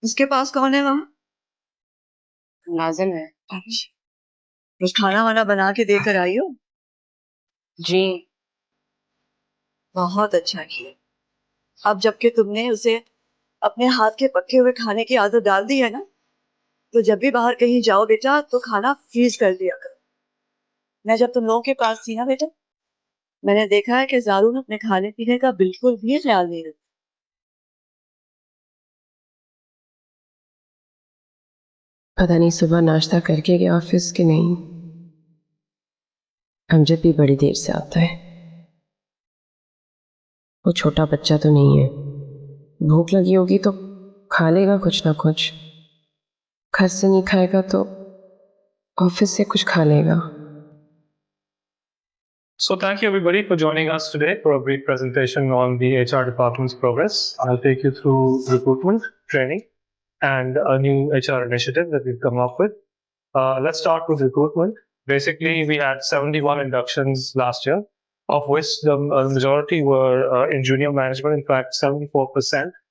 Speaker 6: उसके पास कौन है वहाँ?
Speaker 2: लाजिम है।
Speaker 6: कुछ खाना वाना बना के देकर आई हो?
Speaker 2: जी।
Speaker 6: बहुत अच्छा किया। अब जबकि तुमने उसे अपने हाथ के पके हुए खाने की आदत डाल दी है ना, तो जब भी बाहर कहीं जाओ बेटा तो खाना फ्रीज कर दिया करो। मैं जब तुम लोगों के पास थी ना बेटा, मैंने देखा है कि ज़ारून अपने खाने पीने का बिल्कुल भी ख्याल नहीं रखती।
Speaker 2: पता नहीं सुबह नाश्ता करके गया ऑफिस के नहीं। अमजद भी बड़ी देर से आता है। वो छोटा बच्चा तो नहीं है, भूख लगी होगी तो खा लेगा कुछ ना कुछ। घर से नहीं खाएगा तो ऑफिस से कुछ खा लेगा।
Speaker 8: So thank you everybody for joining us today for a brief presentation on the HR department's progress. I'll take you through recruitment, training, and a new HR initiative that we've come up with. Let's start with recruitment. Basically, we had 71 inductions last year, of which the majority were in junior management. In fact, 74%,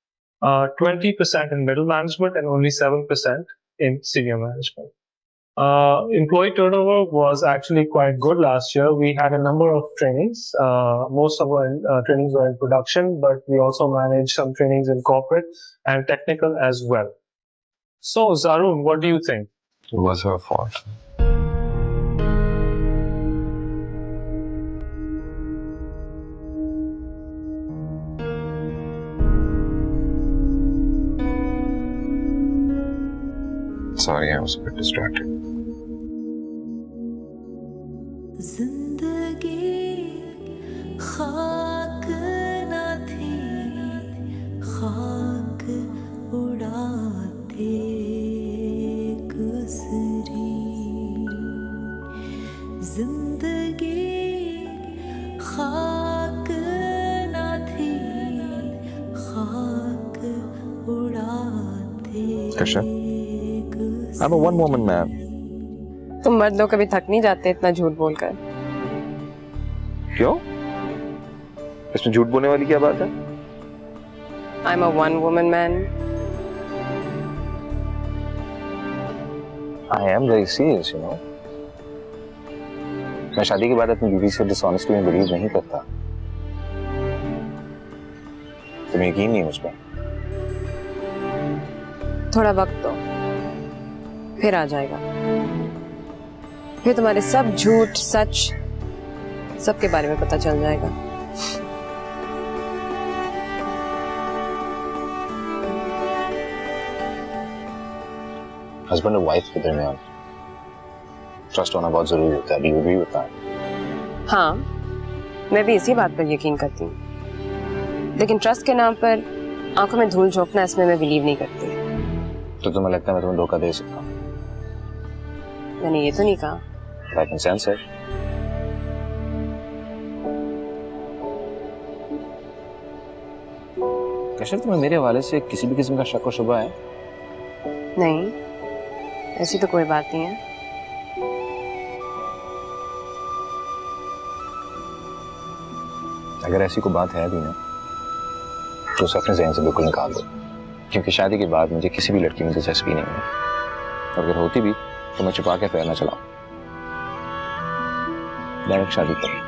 Speaker 8: 20% in middle management, and only 7% in senior management. Employee turnover was actually quite good last year. We had a number of trainings. Most of our trainings were in production, but we also managed some trainings in corporate and technical as well. So, Zaroon, what do you think?
Speaker 1: it was her fault. Sorry, I was a bit distracted.
Speaker 9: जिंदगी खाक न थी, खाक उड़ाते गुजरी। जिंदगी खाक न थी, खाक उड़ाते
Speaker 1: Kashyap, I'm a one-woman man.
Speaker 2: तुम मर्द लोग कभी थक नहीं जाते इतना झूठ बोलकर?
Speaker 1: क्यों? इसमें झूठ बोलने वाली क्या बात है?
Speaker 2: I'm a one woman man.
Speaker 1: I am very serious, you know.
Speaker 10: मैं शादी के बाद अपनी बीवी से डिसऑनेस्टी में बिलीव नहीं करता। तुम्हें यकीन नहीं मुझ पर?
Speaker 2: थोड़ा वक्त दो, फिर आ जाएगा। फिर तुम्हारे सब झूठ सच सबके बारे में पता चल जाएगा।
Speaker 10: हस्बैंड और वाइफ के दरमियान ट्रस्ट होना बहुत जरूरी होता है। भी होता है।
Speaker 2: हाँ, मैं भी इसी बात पर यकीन करती हूँ, लेकिन ट्रस्ट के नाम पर आंखों में धूल झोंकना, इसमें मैं बिलीव नहीं करती।
Speaker 10: तो तुम्हें लगता है मैं तुम्हें धोखा दे सकता हूँ?
Speaker 2: मैंने ये तो नहीं कहा।
Speaker 10: That makes sense, है। कशर, तुम्हें मेरे हवाले से किसी भी किस्म का शक और शुबा है?
Speaker 2: नहीं, ऐसी तो कोई बात नहीं है।
Speaker 10: अगर ऐसी कोई बात है भी ना, तो उसे अपने ज़हन से बिल्कुल निकाल दो, क्योंकि शादी के बाद मुझे किसी भी लड़की में दिलचस्पी नहीं है। और अगर होती भी तो मैं छुपा के पैर न चलाऊं, डायरेक्ट शादी करूं।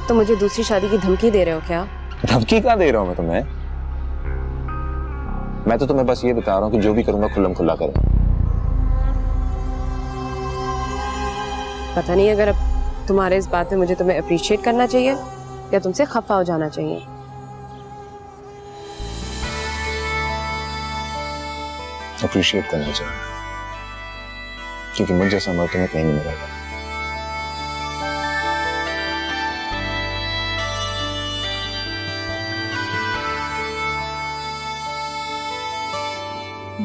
Speaker 2: तो मुझे दूसरी शादी की धमकी दे रहे हो क्या?
Speaker 10: धमकी क्या दे रहा हूं मैं तुम्हें? मैं तो तुम्हें बस ये बता रहा हूं कि जो भी करूंगा खुल्लम खुल्ला करो।
Speaker 2: पता नहीं अगर अब तुम्हारे इस बात में मुझे तुम्हें अप्रिशिएट करना चाहिए या तुमसे खफा हो जाना चाहिए।
Speaker 10: अप्रिशिएट करना चाहिए, क्योंकि मुझ जैसा मर्द तुम्हें कहीं नहीं मिलेगा।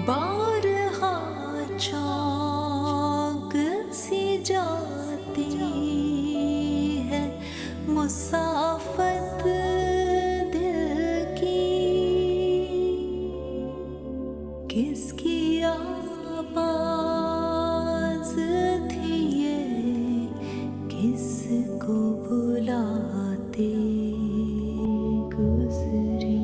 Speaker 9: बारहा चौक सी जाती है मुसाफत दिल की, किसकी आवाज थी ये, किसको बुलाते गुजरी।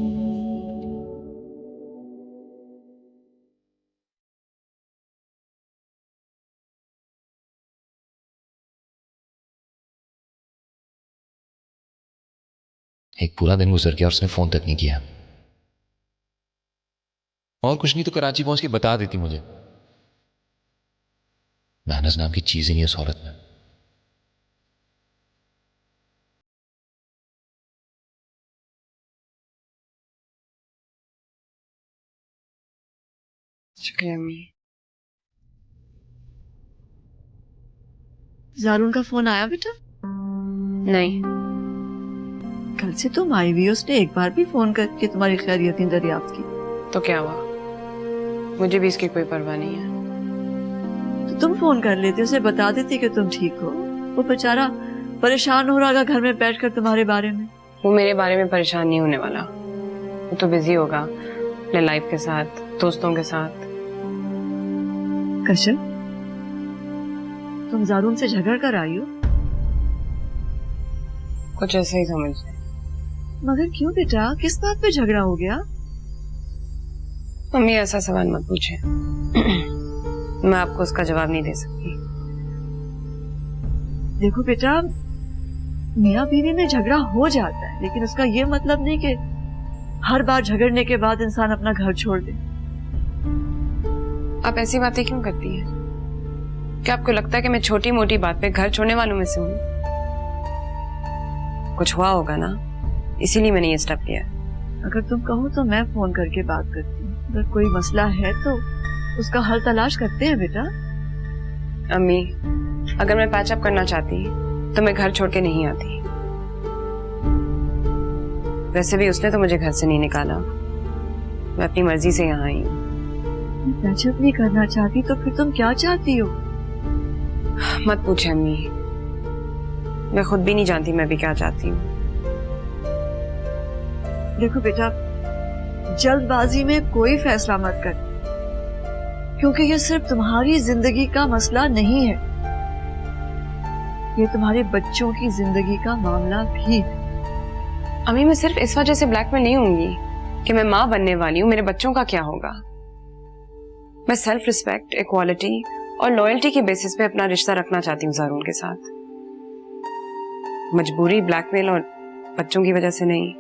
Speaker 3: एक पूरा दिन गुजर गया और उसने फोन तक नहीं किया। और कुछ नहीं तो कराची पहुंच के बता देती मुझे। मैनर्स नाम की चीज ही नहीं है इस औरत में।
Speaker 2: शुक्रिया अम्मी।
Speaker 6: जारून का फोन आया बेटा?
Speaker 2: नहीं।
Speaker 6: कल से तुम आई हुई, उसने एक बार भी फोन करके तुम्हारी खैरियत नहीं दरियाफ्त की।
Speaker 2: तो क्या हुआ? मुझे भी इसकी कोई परवाह नहीं है।
Speaker 6: तो तुम फोन कर लेते, उसे बता देती कि तुम ठीक हो। वो बेचारा परेशान हो रहा होगा घर में बैठकर तुम्हारे बारे में।
Speaker 2: वो मेरे बारे में परेशान नहीं होने वाला। वो तो बिजी होगा अपने लाइफ के साथ, दोस्तों के साथ।
Speaker 6: कशर, तुम जारून से झगड़ कर आई हो?
Speaker 2: कुछ ऐसा ही समझ।
Speaker 6: मगर क्यों बेटा, किस बात पे झगड़ा हो गया?
Speaker 2: मम्मी ऐसा सवाल मत पूछे। मैं आपको उसका जवाब नहीं दे सकती।
Speaker 6: देखो बेटा, मियाँ बीवी में झगड़ा हो जाता है, लेकिन उसका ये मतलब नहीं कि हर बार झगड़ने के बाद इंसान अपना घर छोड़ दे।
Speaker 2: आप ऐसी बातें क्यों करती हैं? क्या आपको लगता है कि मैं छोटी मोटी बात पे घर छोड़ने वालों में से हूँ? कुछ हुआ होगा ना, इसीलिए मैंने ये स्टेप लिया।
Speaker 6: अगर तुम कहो तो मैं फोन करके बात करती हूँ। अगर कोई मसला है तो उसका हल तलाश करते हैं बेटा।
Speaker 2: अम्मी, अगर मैं पैचअप करना चाहती तो मैं घर छोड़ के नहीं आती। वैसे भी उसने तो मुझे घर से नहीं निकाला, मैं अपनी मर्जी से यहाँ आई हूँ।
Speaker 6: पैचअप नहीं करना चाहती तो फिर तुम क्या चाहती हो?
Speaker 2: मत पूछे अम्मी, मैं खुद भी नहीं जानती मैं भी क्या चाहती हूँ।
Speaker 6: देखो बेटा, जल्दबाजी में कोई फैसला मत कर, क्योंकि ये सिर्फ तुम्हारी जिंदगी का मसला नहीं है, ये तुम्हारे बच्चों की जिंदगी का मामला भी है।
Speaker 2: अम्मी, मैं सिर्फ इस वजह से ब्लैकमेल नहीं होंगी कि मैं माँ बनने वाली हूँ। मेरे बच्चों का क्या होगा? मैं सेल्फ रिस्पेक्ट, इक्वालिटी और लॉयल्टी के बेसिस पे अपना रिश्ता रखना चाहती हूँ ज़ारून के साथ। मजबूरी, ब्लैकमेल और बच्चों की वजह से नहीं।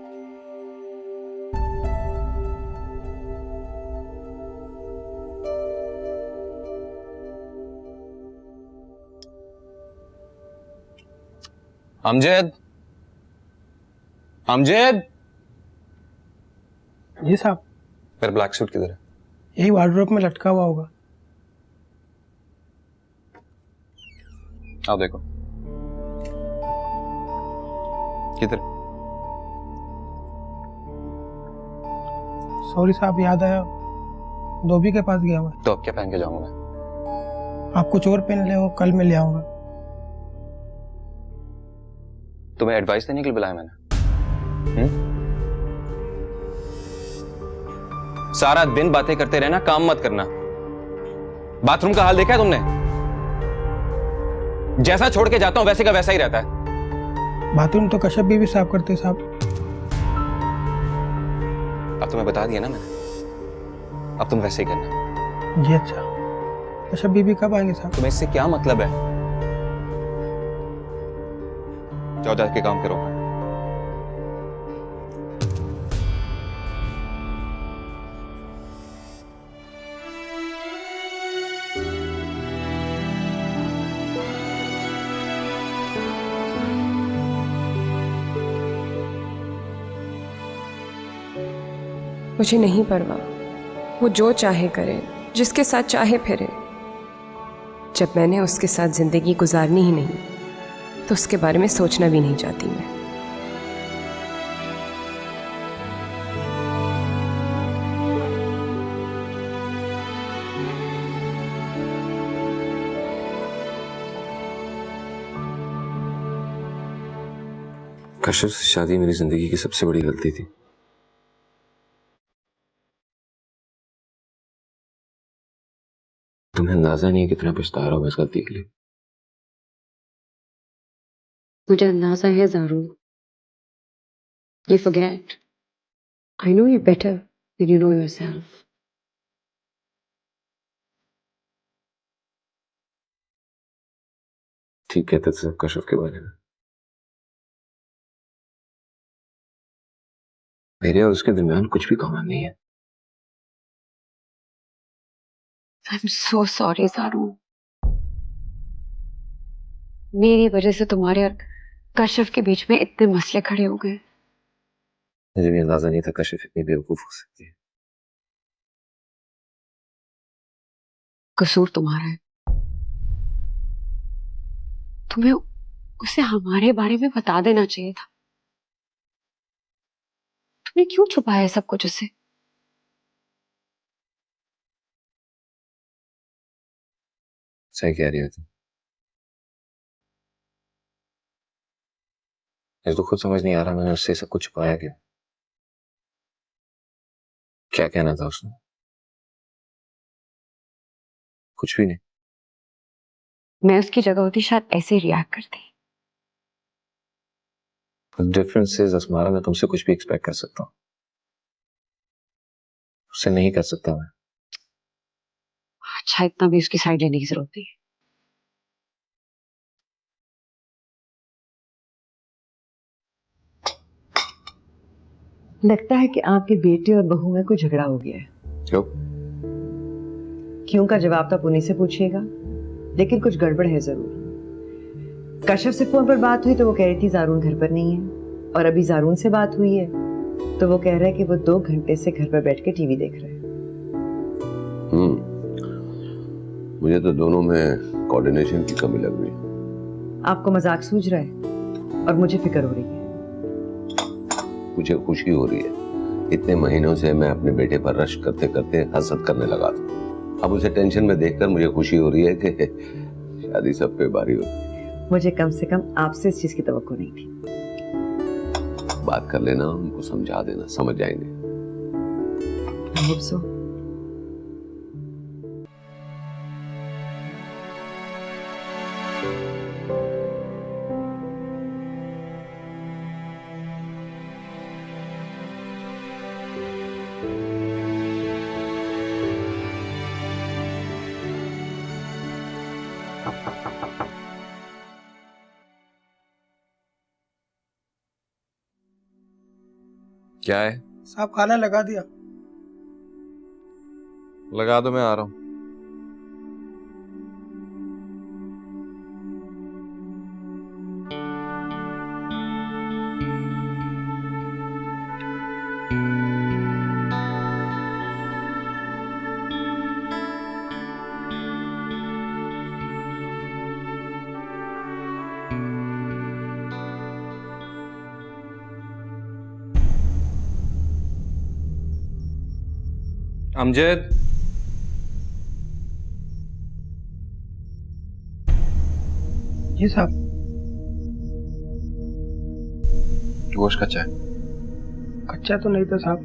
Speaker 10: अमजद, अमजद,
Speaker 11: जी साहब।
Speaker 10: मेरा ब्लैक सूट किधर है?
Speaker 11: यही वार्डरोब में लटका हुआ होगा।
Speaker 10: आओ देखो। किधर?
Speaker 11: सॉरी साहब, याद आया, धोबी के पास गया हुआ है।
Speaker 10: तो अब क्या पहन के जाऊंगा मैं?
Speaker 11: आप कुछ और पहन ले हो, कल मैं ले आऊंगा।
Speaker 10: तुम्हें एडवाइस देने के लिए बुलाया मैंने? सारा दिन बातें करते रहना, काम मत करना। बाथरूम का हाल देखा है तुमने? जैसा छोड़ के जाता हूं वैसे का वैसा ही रहता है।
Speaker 11: बाथरूम तो कश्यप भी साफ करते साहब।
Speaker 10: अब तुम्हें बता दिया ना मैंने, अब तुम वैसे ही करना।
Speaker 11: जी अच्छा। कश्यप बीबी कब आएंगे साहब?
Speaker 10: तुम्हें इससे क्या मतलब है? जाओ जाके काम करो।
Speaker 2: मुझे नहीं परवाह, वो जो चाहे करे, जिसके साथ चाहे फिरे। जब मैंने उसके साथ जिंदगी गुजारनी ही नहीं तो उसके बारे में सोचना भी नहीं चाहती मैं।
Speaker 10: कश्यप से शादी मेरी जिंदगी की सबसे बड़ी गलती थी। तुम्हें अंदाजा नहीं है कितना पछता रहा हूं इस गलती के लिए।
Speaker 12: मुझे अंदाजा है ज़ारून। You forget. I know you better than you know yourself.
Speaker 10: ठीक कहते थे सब कश्यप के बारे में। मेरे और उसके दरमियान कुछ भी कॉमन नहीं है।
Speaker 12: I'm so sorry ज़ारून। मेरी वजह से तुम्हारे और कश्यप के बीच में इतने मसले खड़े हो गए।
Speaker 10: मुझे भी अंदाजा नहीं था कश्यप इतनी बेवकूफ हो सकती है।
Speaker 12: कसूर तुम्हारा है। तुम्हें उसे हमारे बारे में बता देना चाहिए था। तुमने क्यों छुपाया सब कुछ उससे?
Speaker 10: सही कह रही हो तुम। मुझे तो खुद समझ नहीं आ रहा मैंने उससे सब कुछ छुपाया क्यों। क्या कहना था उसने? कुछ भी नहीं।
Speaker 12: मैं उसकी जगह होती शायद ऐसे रिएक्ट करती।
Speaker 10: डिफरेंस इज अस्मारा, मैं तुमसे कुछ भी एक्सपेक्ट कर सकता हूँ, उससे नहीं कर सकता मैं।
Speaker 12: अच्छा, इतना भी उसकी साइड लेने की जरूरत नहीं। लगता है कि आपके बेटे और बहू में कोई झगड़ा हो गया है।
Speaker 10: क्यों?
Speaker 7: क्यों का जवाब तो आप उन्हीं से पूछिएगा, लेकिन कुछ गड़बड़ है जरूर। कश्यप से फोन पर बात हुई तो वो कह रही थी ज़ारून घर पर नहीं है, और अभी ज़ारून से बात हुई है तो वो कह रहा है कि वो 2 घंटे से घर पर बैठ के टीवी देख रहे हैं।
Speaker 13: मुझे तो दोनों में कोऑर्डिनेशन की कमी लग रही है।
Speaker 7: आपको मजाक सूझ रहा है और मुझे फिक्र हो रही है।
Speaker 13: मुझे खुशी हो रही है। इतने महीनों से मैं अपने बेटे पर रश करते करते हसद करने लगा था। अब उसे टेंशन में देखकर मुझे खुशी हो रही है कि शादी सब पे बारी हो।
Speaker 7: मुझे कम से कम आपसे इस चीज की तवक्को नहीं थी।
Speaker 13: बात कर लेना, उनको समझा देना, समझ जाएंगे।
Speaker 7: I hope so.
Speaker 1: क्या है?
Speaker 11: साहब खाना लगा दिया।
Speaker 1: लगा दो, मैं आ रहा हूं। अमजद,
Speaker 11: जी साहब।
Speaker 1: गोश्त कच्चा है?
Speaker 11: कच्चा तो नहीं था साहब।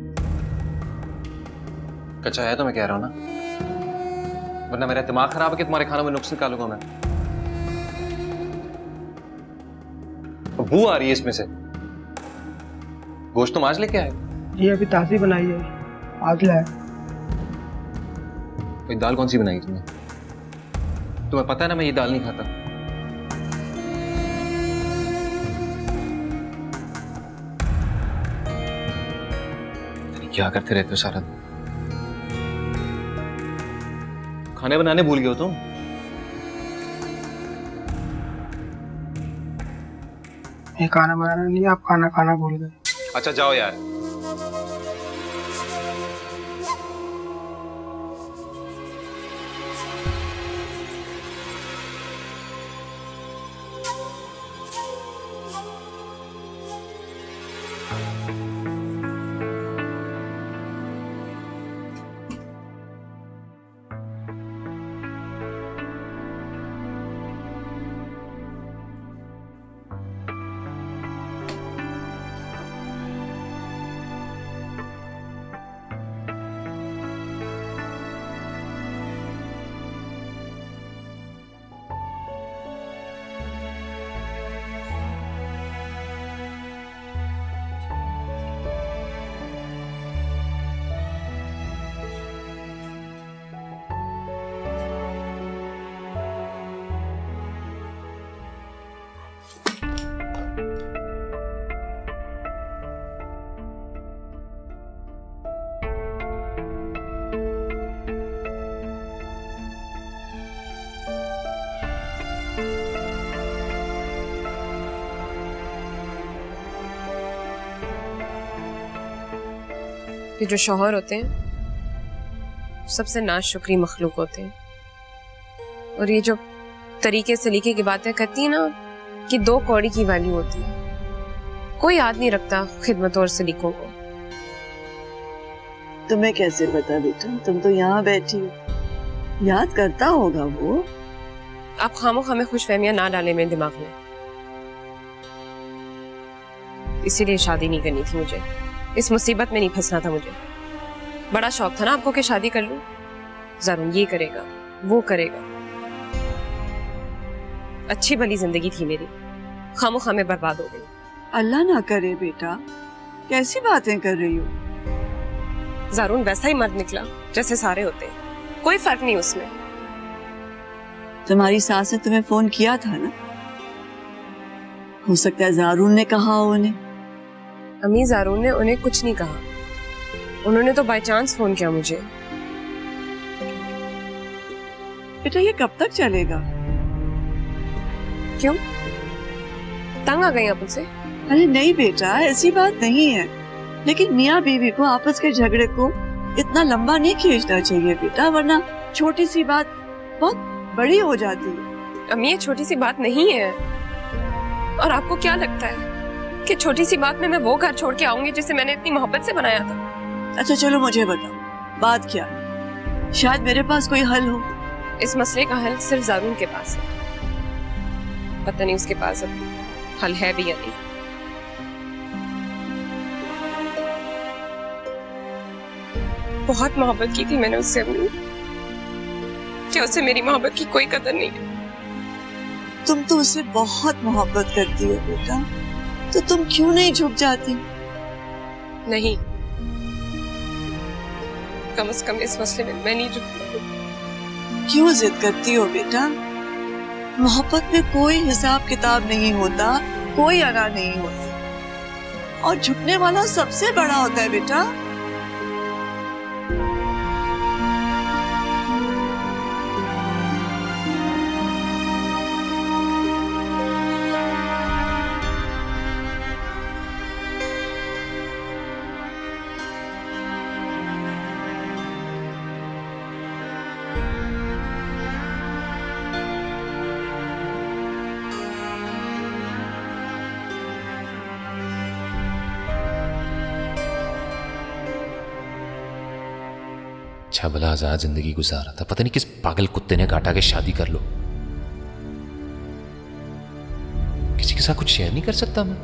Speaker 3: कच्चा है तो मैं कह रहा हूं ना, वरना मेरा दिमाग खराब है कि तुम्हारे खानों में नुक्स निकालूंगा मैं। बू आ रही है इसमें से। गोश्त तुम आज लेके आए?
Speaker 11: जी अभी ताज़ी बनाई है, आज लाया।
Speaker 3: कोई दाल कौन सी बनाई तुमने? तुम्हें पता है ना मैं ये दाल नहीं खाता। क्या करते रहते हो सारा दिन? खाने बनाने भूल गए हो तुम?
Speaker 11: ये खाना बनाना नहीं, आप खाना खाना भूल गए।
Speaker 3: अच्छा जाओ यार।
Speaker 2: ये जो शौहर होते हैं सबसे नाशुक्री मखलूक होते हैं। और ये जो तरीके सलीके की बातें करती है ना कि 2 कौड़ी की वैल्यू होती है, कोई याद नहीं रखता खिदमतों और सलीकों को।
Speaker 6: तुम्हें कैसे पता बेटा, तुम तो यहाँ बैठी हो, याद करता होगा वो।
Speaker 2: आप खामोख हमें खुशफहमियां ना डालें मेरे दिमाग में। इसीलिए शादी नहीं करनी थी मुझे, इस मुसीबत में नहीं फंसना था मुझे। बड़ा शौक था ना आपको कि शादी कर लूं, जरूर ये करेगा वो करेगा। अच्छी भली जिंदगी थी मेरी, खामोखा में बर्बाद हो गई।
Speaker 6: अल्लाह ना करे बेटा, कैसी बातें कर रही हो।
Speaker 2: जारून वैसा ही मर्द निकला जैसे सारे होते हैं, कोई फर्क नहीं उसमें।
Speaker 6: तुम्हारी सास ने तुम्हें फोन किया था ना, हो सकता है जारून ने कहा हो उन्हें।
Speaker 2: अम्मी जारून ने उन्हें कुछ नहीं कहा, उन्होंने तो बाय चांस फोन किया मुझे।
Speaker 6: बेटा ये कब तक चलेगा?
Speaker 2: क्यों, तंग आ गई आप उनसे?
Speaker 6: अरे नहीं बेटा, ऐसी बात नहीं है, लेकिन मियाँ बीवी को आपस के झगड़े को इतना लंबा नहीं खींचना चाहिए बेटा, वरना छोटी सी बात बहुत बड़ी हो जाती है।
Speaker 2: अम्मी ये छोटी सी बात नहीं है। और आपको क्या लगता है कि छोटी सी बात में मैं वो घर छोड़ के आऊंगी जिसे मैंने इतनी मोहब्बत से बनाया था?
Speaker 6: अच्छा चलो मुझे बताओ बात क्या है, शायद मेरे पास कोई हल हो।
Speaker 2: इस मसले का हल सिर्फ जारून के पास है, पता नहीं उसके पास अब हल है भी या नहीं। बहुत मोहब्बत की थी मैंने उससे अम्मी, कि उसे मेरी मोहब्बत की कोई कदर नहीं है।
Speaker 6: तुम तो उससे बहुत मोहब्बत करती हो बेटा, तो तुम क्यों नहीं झुक जाती?
Speaker 2: नहीं, कम से कम इस मसले में मैं नहीं झुकती।
Speaker 6: क्यों जिद करती हो बेटा? मोहब्बत में कोई हिसाब किताब नहीं होता, कोई अना नहीं होता, और झुकने वाला सबसे बड़ा होता है बेटा।
Speaker 3: अच्छा भला आजाद जिंदगी गुजारा था, पता नहीं किस पागल कुत्ते ने काटा के शादी कर लो। किसी के साथ कुछ शेयर नहीं कर सकता मैं?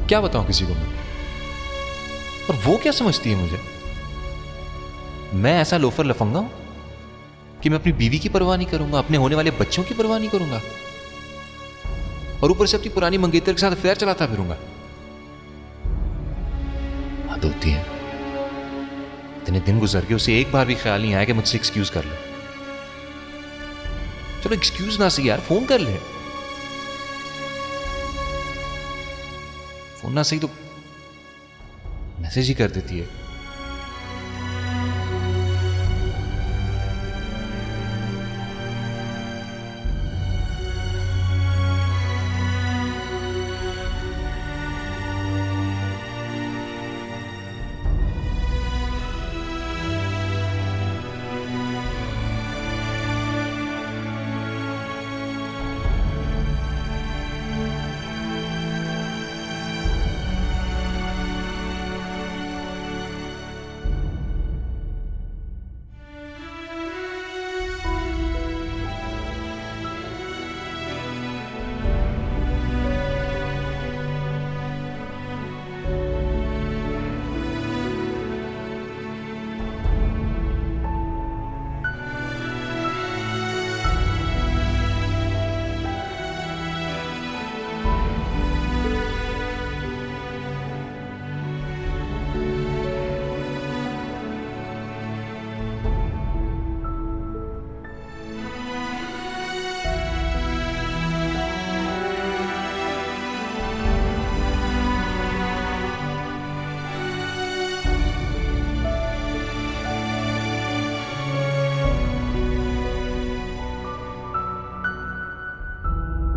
Speaker 3: क्या बताऊं किसी को मैं? और वो क्या समझती है मुझे? मैं ऐसा लोफर लफंगा हूं कि मैं अपनी बीवी की परवाह नहीं करूंगा, अपने होने वाले बच्चों की परवाह नहीं करूंगा, और ऊपर से अपनी पुरानी मंगेतर के साथ अफेयर चलाता फिरूंगा। हद होती है। इतने दिन गुजर गए, उसे एक बार भी ख्याल नहीं आया कि मुझसे एक्सक्यूज कर ले। चलो एक्सक्यूज ना सही यार, फोन कर ले। फोन ना सही तो मैसेज ही कर देती है।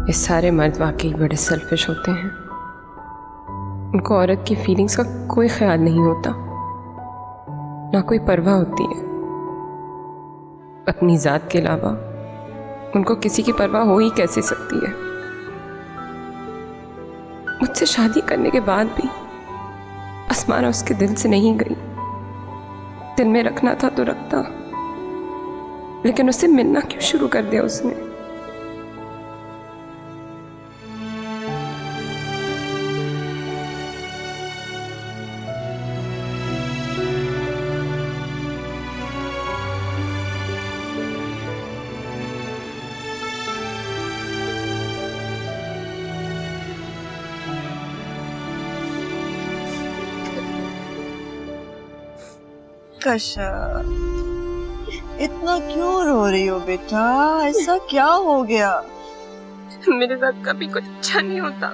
Speaker 2: ये सारे मर्द वाकई बड़े सेल्फिश होते हैं। उनको औरत की फीलिंग्स का कोई ख्याल नहीं होता, ना कोई परवाह होती है। अपनी जात के अलावा उनको किसी की परवाह हो ही कैसे सकती है। मुझसे शादी करने के बाद भी आसमाना उसके दिल से नहीं गई। दिल में रखना था तो रखता, लेकिन उससे मिलना क्यों शुरू कर दिया उसने?
Speaker 6: कशा, इतना क्यों रो रही हो बेटा? ऐसा क्या हो गया?
Speaker 2: मेरे साथ कभी कुछ अच्छा नहीं होता,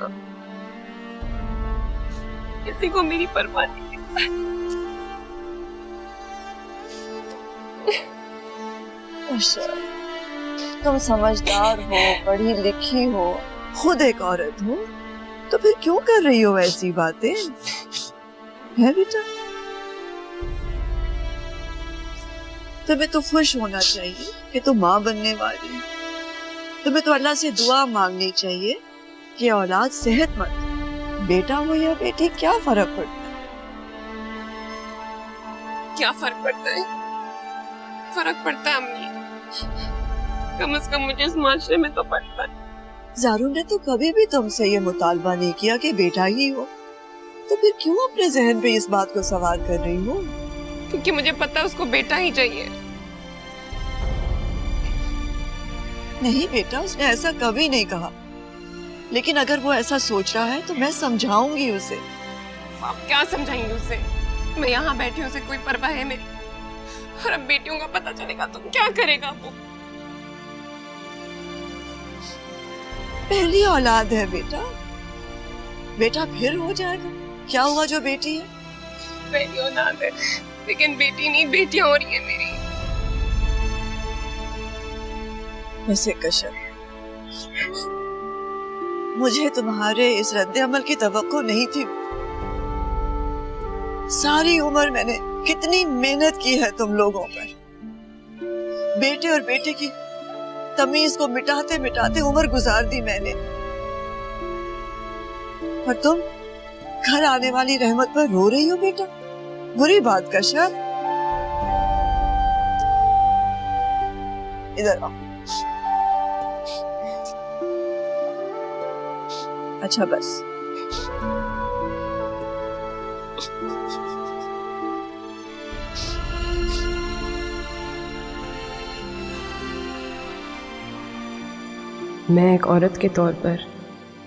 Speaker 2: किसी को मेरी परवाह नहीं।
Speaker 6: कशा, तुम समझदार हो, पढ़ी लिखी हो, खुद एक औरत हो, तो फिर क्यों कर रही हो ऐसी बातें? है बेटा, तुम्हें तो खुश होना चाहिए कि तुम माँ बनने वाली हो। तुम्हें तो अल्लाह से दुआ मांगनी चाहिए कि औलाद सेहतमंद, बेटा हो या बेटी, क्या फर्क पड़ता है?
Speaker 2: क्या फर्क पड़ता है? फर्क पड़ता है अम्मी, कम से कम मुझे इस माशरे में तो पड़ता है।
Speaker 6: जारू ने तो कभी भी तुमसे ये मुतालबा नहीं किया कि बेटा ही हो, तो फिर क्यों अपने जहन पे इस बात को सवार कर रही हो?
Speaker 2: क्योंकि मुझे पता है उसको बेटा ही चाहिए।
Speaker 6: नहीं बेटा, उसने ऐसा कभी नहीं कहा, लेकिन अगर वो ऐसा सोच रहा है तो मैं समझाऊंगी उसे।
Speaker 2: आप क्या समझाएंगे उसे? मैं यहाँ बैठी हूँ, उसे कोई परवाह है मेरी? और अब बेटियों का पता चलेगा तो क्या करेगा वो?
Speaker 6: पहली औलाद है बेटा, बेटा फिर हो जाएगा। क्या हुआ जो बेटी है?
Speaker 2: पहली औलाद है, लेकिन बेटी नहीं, बेटियां हो रही है मेरी।
Speaker 6: वैसे कशर, मुझे तुम्हारे इस रद्द अमल की तवक्को नहीं थी। सारी उम्र मैंने कितनी मेहनत की है तुम लोगों पर। बेटे और बेटे की तमीज को मिटाते मिटाते उम्र गुजार दी मैंने, और तुम घर आने वाली रहमत पर रो रही हो बेटा। बुरी बात कशर, इधर आओ। अच्छा बस,
Speaker 2: मैं एक औरत के तौर पर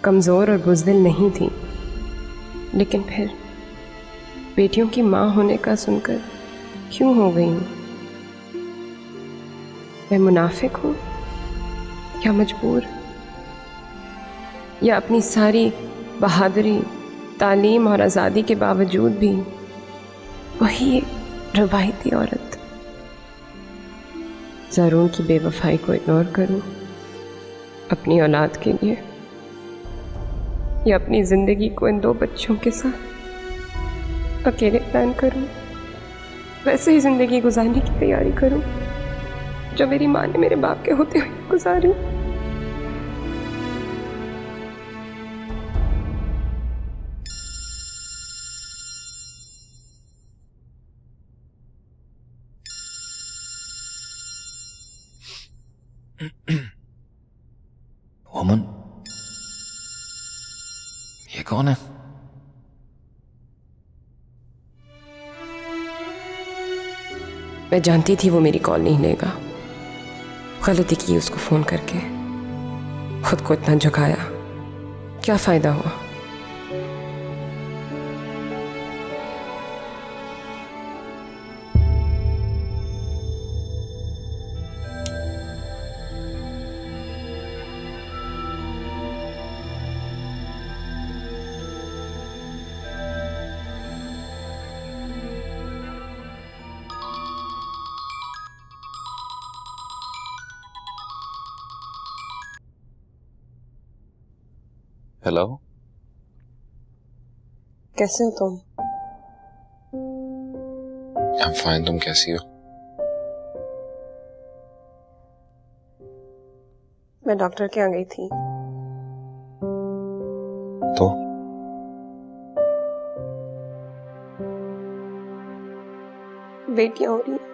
Speaker 2: कमज़ोर और बुज़दिल नहीं थी, लेकिन फिर बेटियों की माँ होने का सुनकर क्यों हो गई हूँ? मैं मुनाफिक हूँ या मजबूर, या अपनी सारी बहादुरी, तालीम और आज़ादी के बावजूद भी वही एक रवायती औरत। ज़रूर की बेवफाई को इग्नोर करूँ अपनी औलाद के लिए, या अपनी ज़िंदगी को इन 2 बच्चों के साथ अकेले प्लान करूं, वैसे ही ज़िंदगी गुजारने की तैयारी करूं जो मेरी माँ ने मेरे बाप के होते हुए गुजारी।
Speaker 3: वुमन, ये कौन है?
Speaker 2: मैं जानती थी वो मेरी कॉल नहीं लेगा। गलती की उसको फोन करके, खुद को इतना झुकाया, क्या फायदा हुआ?
Speaker 10: हेलो,
Speaker 2: कैसे हो तुम?
Speaker 10: I'm fine, तुम कैसी हो?
Speaker 2: मैं डॉक्टर के यहाँ गई थी।
Speaker 10: तो
Speaker 2: बेटियां हो रही हैं।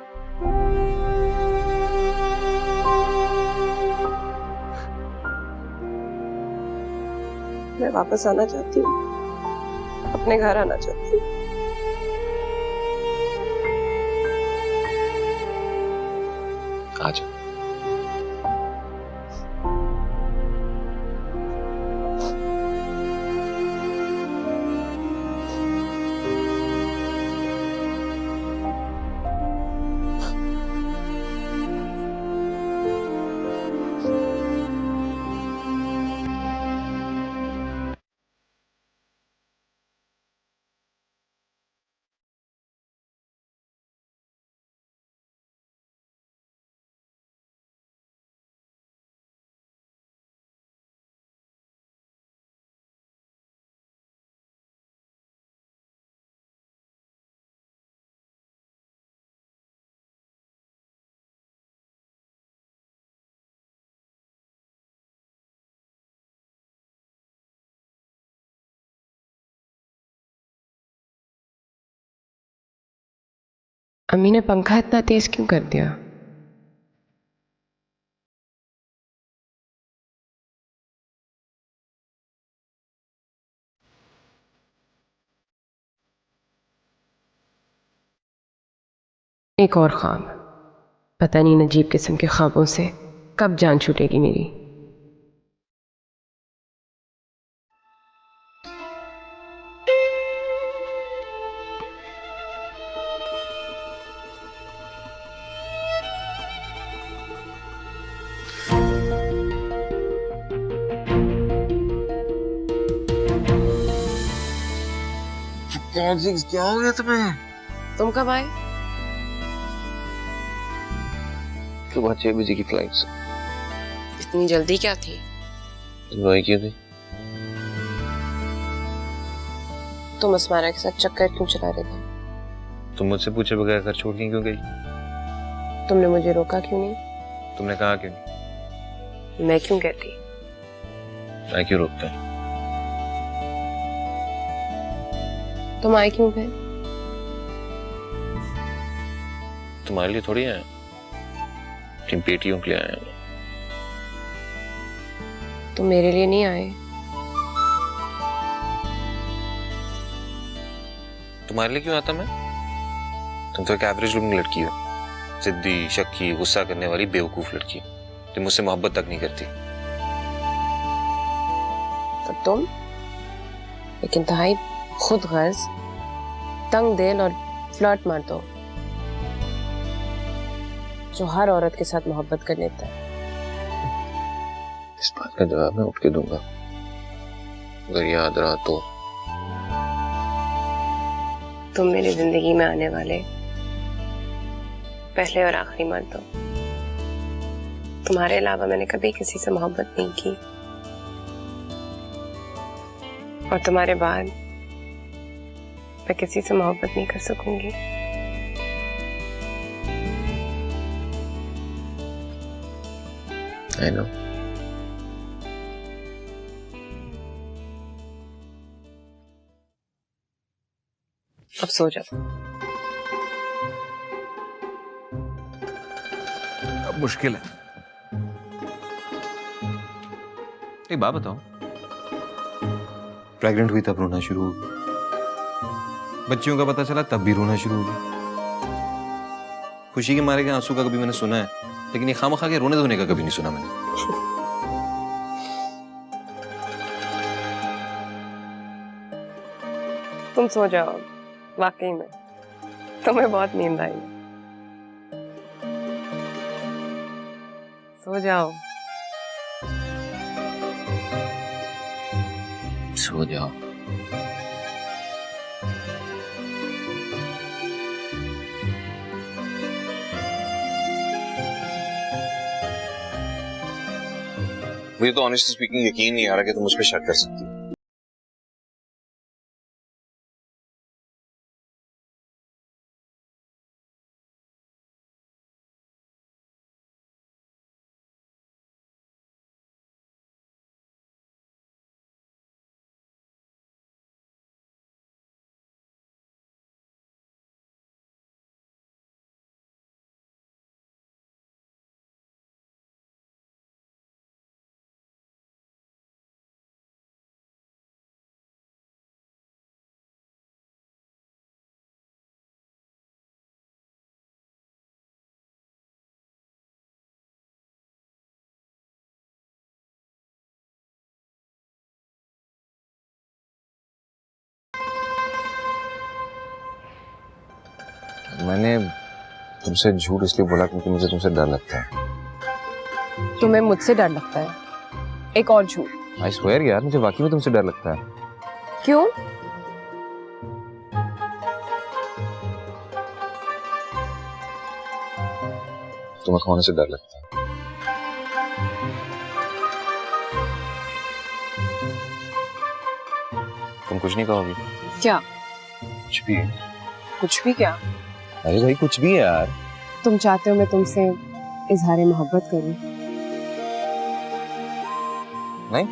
Speaker 2: मैं वापस आना चाहती हूँ, अपने घर आना चाहती हूँ।
Speaker 10: आ जाओ।
Speaker 2: अम्मी ने पंखा इतना तेज क्यों कर दिया? एक और ख्वाब, पता नहीं इन अजीब किस्म के ख्वाबों से कब जान छूटेगी मेरी।
Speaker 1: क्या हो गया तुम्हें?
Speaker 2: तुम कब आए?
Speaker 1: सुबह 6 बजे की फ्लाइट से।
Speaker 2: इतनी जल्दी क्या थी?
Speaker 1: तुम आई क्यों थी?
Speaker 2: तुम अस्मारा के साथ चक्कर क्यों चला रहे थे?
Speaker 1: तुम मुझसे पूछे बगैर घर छोड़ के क्यों गई?
Speaker 2: तुमने मुझे रोका क्यों नहीं?
Speaker 1: तुमने कहा क्यों नहीं?
Speaker 2: मैं क्यों कहती?
Speaker 1: मैं क्यों रोकता है?
Speaker 2: तुम आए क्यों फिर?
Speaker 1: तुम्हारे लिए थोड़ी आया, तीन बेटियों के लिए आया मैं।
Speaker 2: तुम मेरे लिए नहीं आए।
Speaker 1: तुम्हारे लिए क्यों आता मैं? तुम तो एक एवरेज लुकिंग लड़की हो, जिद्दी, शक्की, गुस्सा करने वाली बेवकूफ लड़की, तुम मुझसे मोहब्बत तक नहीं करती।
Speaker 2: और तुम एक इंतहाई खुद गर्ज, तंग दिल और फ्लर्ट मार दो, जो हर औरत के साथ मोहब्बत कर लेता है।
Speaker 1: इस बात का जवाब मैं उठ के दूंगा, अगर याद रहा तो।
Speaker 2: तुम मेरी जिंदगी में आने वाले पहले और आखिरी मर्द हो। तुम्हारे अलावा मैंने कभी किसी से मोहब्बत नहीं की, और तुम्हारे बाद मैं किसी से मोहब्बत नहीं कर सकूंगी।
Speaker 1: I know.
Speaker 2: अब सो जाओ।
Speaker 1: अब मुश्किल है। एक बात बताओ, प्रेग्नेंट हुई तब रोना शुरू हो गई, बच्चियों का पता चला तब भी रोना शुरू हो गई। खुशी के मारे के आंसू का कभी मैंने सुना है, लेकिन ये खामखा के रोने धोने का कभी नहीं सुना मैंने।
Speaker 2: तुम सो जाओ, वाकई में तुम्हें बहुत नींद आई। सो जाओ।
Speaker 1: सो जाओ। मुझे तो ऑनेस्टली स्पीकिंग यकीन नहीं आ रहा कि तुम मुझ पे शक कर सकती हो। मैंने तुमसे झूठ इसलिए बोला क्योंकि मुझे तुमसे डर लगता है।
Speaker 2: तुम्हें मुझसे डर लगता है? एक और झूठ।
Speaker 1: आई स्वेयर यार, मुझे वाकई में तुमसे डर लगता है।
Speaker 2: क्यों?
Speaker 1: तुम्हें खोने से डर लगता है। तुम कुछ नहीं कहोगी?
Speaker 2: क्या?
Speaker 1: कुछ भी।
Speaker 2: कुछ भी क्या?
Speaker 1: अरे भाई कुछ भी है यार।
Speaker 2: तुम चाहते हो मैं तुमसे इजहार मोहब्बत करूं?
Speaker 1: नहीं,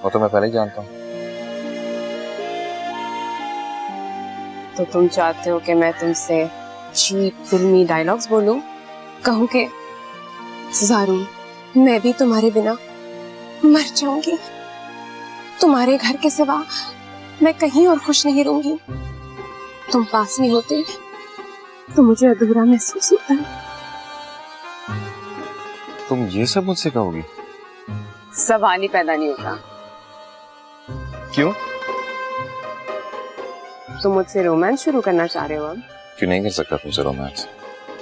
Speaker 1: वो तो मैं पहले ही जानता हूँ।
Speaker 2: तो तुम चाहते हो कि मैं तुमसे चीप फिल्मी डायलॉग्स बोलूं, कहूं कि ज़ारू मैं भी तुम्हारे बिना मर जाऊंगी, तुम्हारे घर के सिवा मैं कहीं और खुश नहीं रहूंगी, तुम पास नहीं होते तो मुझे अधूरा महसूस होता है।
Speaker 1: तुम ये सब मुझसे कहोगी?
Speaker 2: सवाल ही पैदा नहीं होता।
Speaker 1: क्यों?
Speaker 2: तुम मुझसे रोमांस शुरू करना चाह रहे हो अब?
Speaker 1: क्यों नहीं कर सकता तुमसे रोमांस?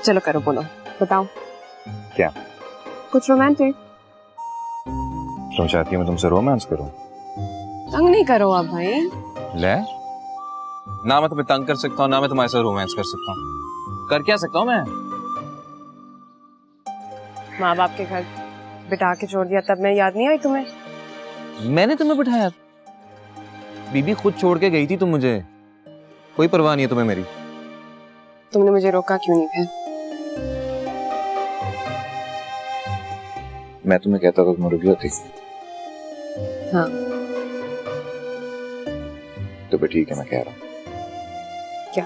Speaker 2: चलो करो, बोलो, बताओ।
Speaker 1: क्या?
Speaker 2: कुछ रोमांटिक।
Speaker 1: तुम चाहती हो मैं तुमसे रोमांस करूं?
Speaker 2: तंग नहीं करो अब भाई।
Speaker 1: ले, ना मैं तुम्हें तंग कर सकता हूँ, ना मैं तुम्हारे साथ रोमांस कर सकता हूँ। कर क्या सकता हूँ मैं?
Speaker 2: माँ बाप के घर बिठा के छोड़ दिया, तब मैं याद नहीं आई तुम्हें?
Speaker 1: मैंने तुम्हें बिठाया? बीबी खुद छोड़ के गई थी तुम मुझे, कोई परवाह नहीं है तुम्हें मेरी।
Speaker 2: तुमने मुझे रोका क्यों नहीं फिर?
Speaker 1: मैं तुम्हें कहता था तुम रुक जाती।
Speaker 2: हाँ
Speaker 1: तो भी ठीक है, मैं कह रहा हूँ
Speaker 2: क्या?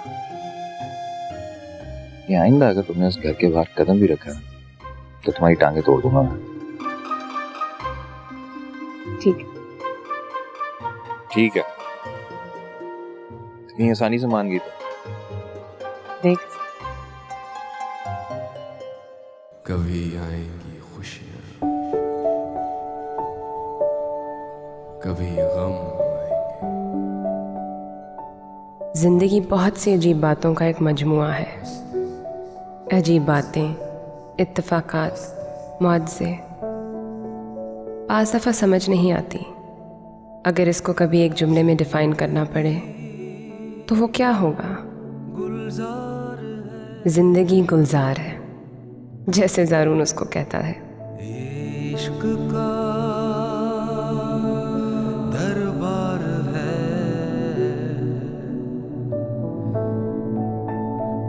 Speaker 1: ये आइंदा अगर तुमने इस घर के बाहर कदम भी रखा तो तुम्हारी टांगे तोड़ दूंगा मैं।
Speaker 2: ठीक है।
Speaker 1: ठीक है, इतनी आसानी से मान गई तो?
Speaker 2: देख,
Speaker 9: कभी आएंगी खुशियाँ, कभी गम आएंगे।
Speaker 2: जिंदगी बहुत सी अजीब बातों का एक मजमुआ है। अजीब बातें, इत्तेफाकात, मुआवजे। पास दफ़ा समझ नहीं आती। अगर इसको कभी एक जुमले में डिफाइन करना पड़े तो वो क्या होगा? जिंदगी गुलजार है, जैसे ज़ारून उसको कहता है।
Speaker 9: इश्क का दरबार है,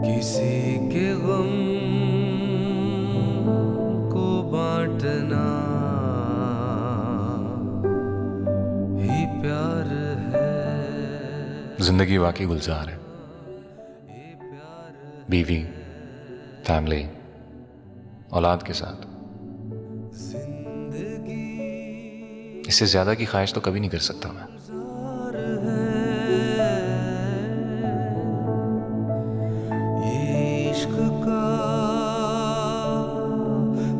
Speaker 9: किसी के गम को बांटना ही प्यार है।
Speaker 3: जिंदगी वाकई गुलजार है। बीवी, फैमिली, औलाद के साथ। इससे ज्यादा की ख्वाहिश तो कभी नहीं कर सकता मैं।
Speaker 9: इश्क का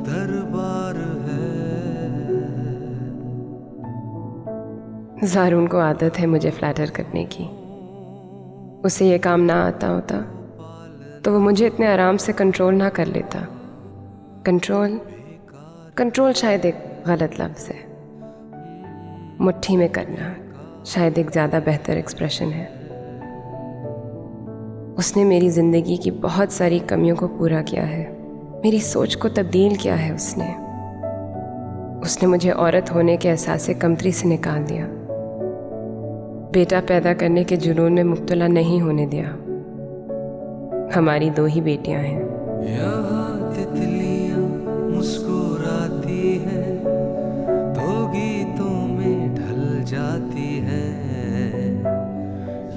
Speaker 9: दरबार है।
Speaker 2: ज़ारून को आदत है मुझे फ्लैटर करने की। उसे ये काम ना आता होता तो वो मुझे इतने आराम से कंट्रोल ना कर लेता। कंट्रोल शायद एक गलत लफ्ज़ है। मुट्ठी में करना शायद एक ज़्यादा बेहतर एक्सप्रेशन है। उसने मेरी ज़िंदगी की बहुत सारी कमियों को पूरा किया है। मेरी सोच को तब्दील किया है उसने मुझे औरत होने के एहसास से कमतरी से निकाल दिया। बेटा पैदा करने के जुनून में मुब्तला नहीं होने दिया। हमारी 2 ही बेटियां हैं।
Speaker 9: यहाँ तितलियाँ मुस्कुराती हैं, तो गीतों में ढल जाती हैं।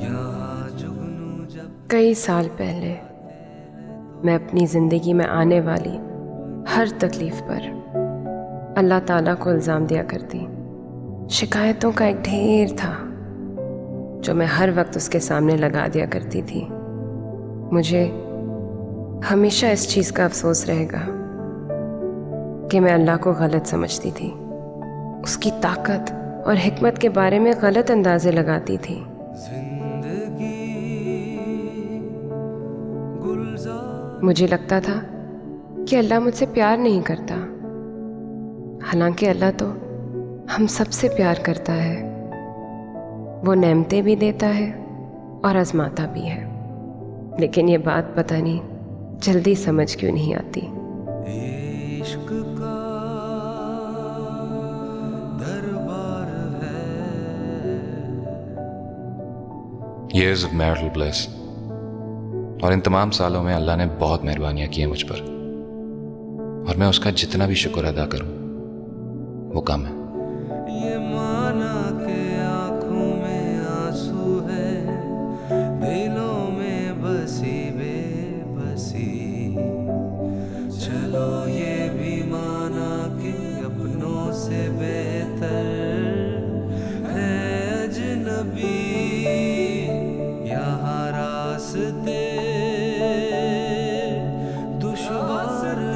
Speaker 9: यहाँ जुगनू जब
Speaker 2: कई साल पहले मैं अपनी ज़िंदगी में आने वाली हर तकलीफ़ पर अल्लाह ताला को इल्ज़ाम दिया करती। शिकायतों का एक ढेर था जो मैं हर वक्त उसके सामने लगा दिया करती थी। मुझे हमेशा इस चीज़ का अफसोस रहेगा कि मैं अल्लाह को गलत समझती थी। उसकी ताकत और हिकमत के बारे में गलत अंदाजे लगाती थी। मुझे लगता था कि अल्लाह मुझसे प्यार नहीं करता, हालांकि अल्लाह तो हम सबसे प्यार करता है। वो नेमतें भी देता है और आजमाता भी है, लेकिन ये बात पता नहीं जल्दी समझ क्यों नहीं आती।
Speaker 9: इश्क का दरबार है।
Speaker 3: Years of marital bliss, और इन तमाम सालों में अल्लाह ने बहुत मेहरबानियां की हैं मुझ पर, और मैं उसका जितना भी शुक्र अदा करूं वो कम है।
Speaker 9: ये माना के आंखों में आंसू है, दिलों में बसी बेबसी। चलो ये भी माना कि अपनों से बेहतर है अजनबी। यहाँ रास्ते दुश्वार है।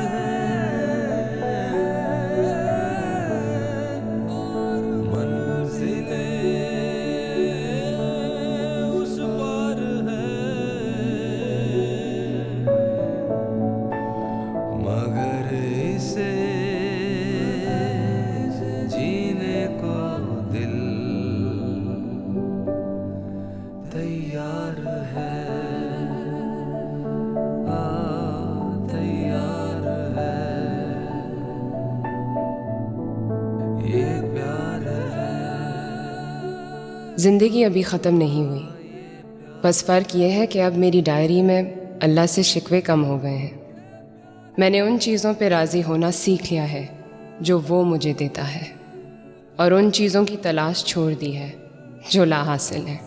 Speaker 2: ज़िंदगी अभी ख़त्म नहीं हुई, बस फ़र्क ये है कि अब मेरी डायरी में अल्लाह से शिकवे कम हो गए हैं। मैंने उन चीज़ों पे राज़ी होना सीख लिया है जो वो मुझे देता है, और उन चीज़ों की तलाश छोड़ दी है जो ला हासिल है।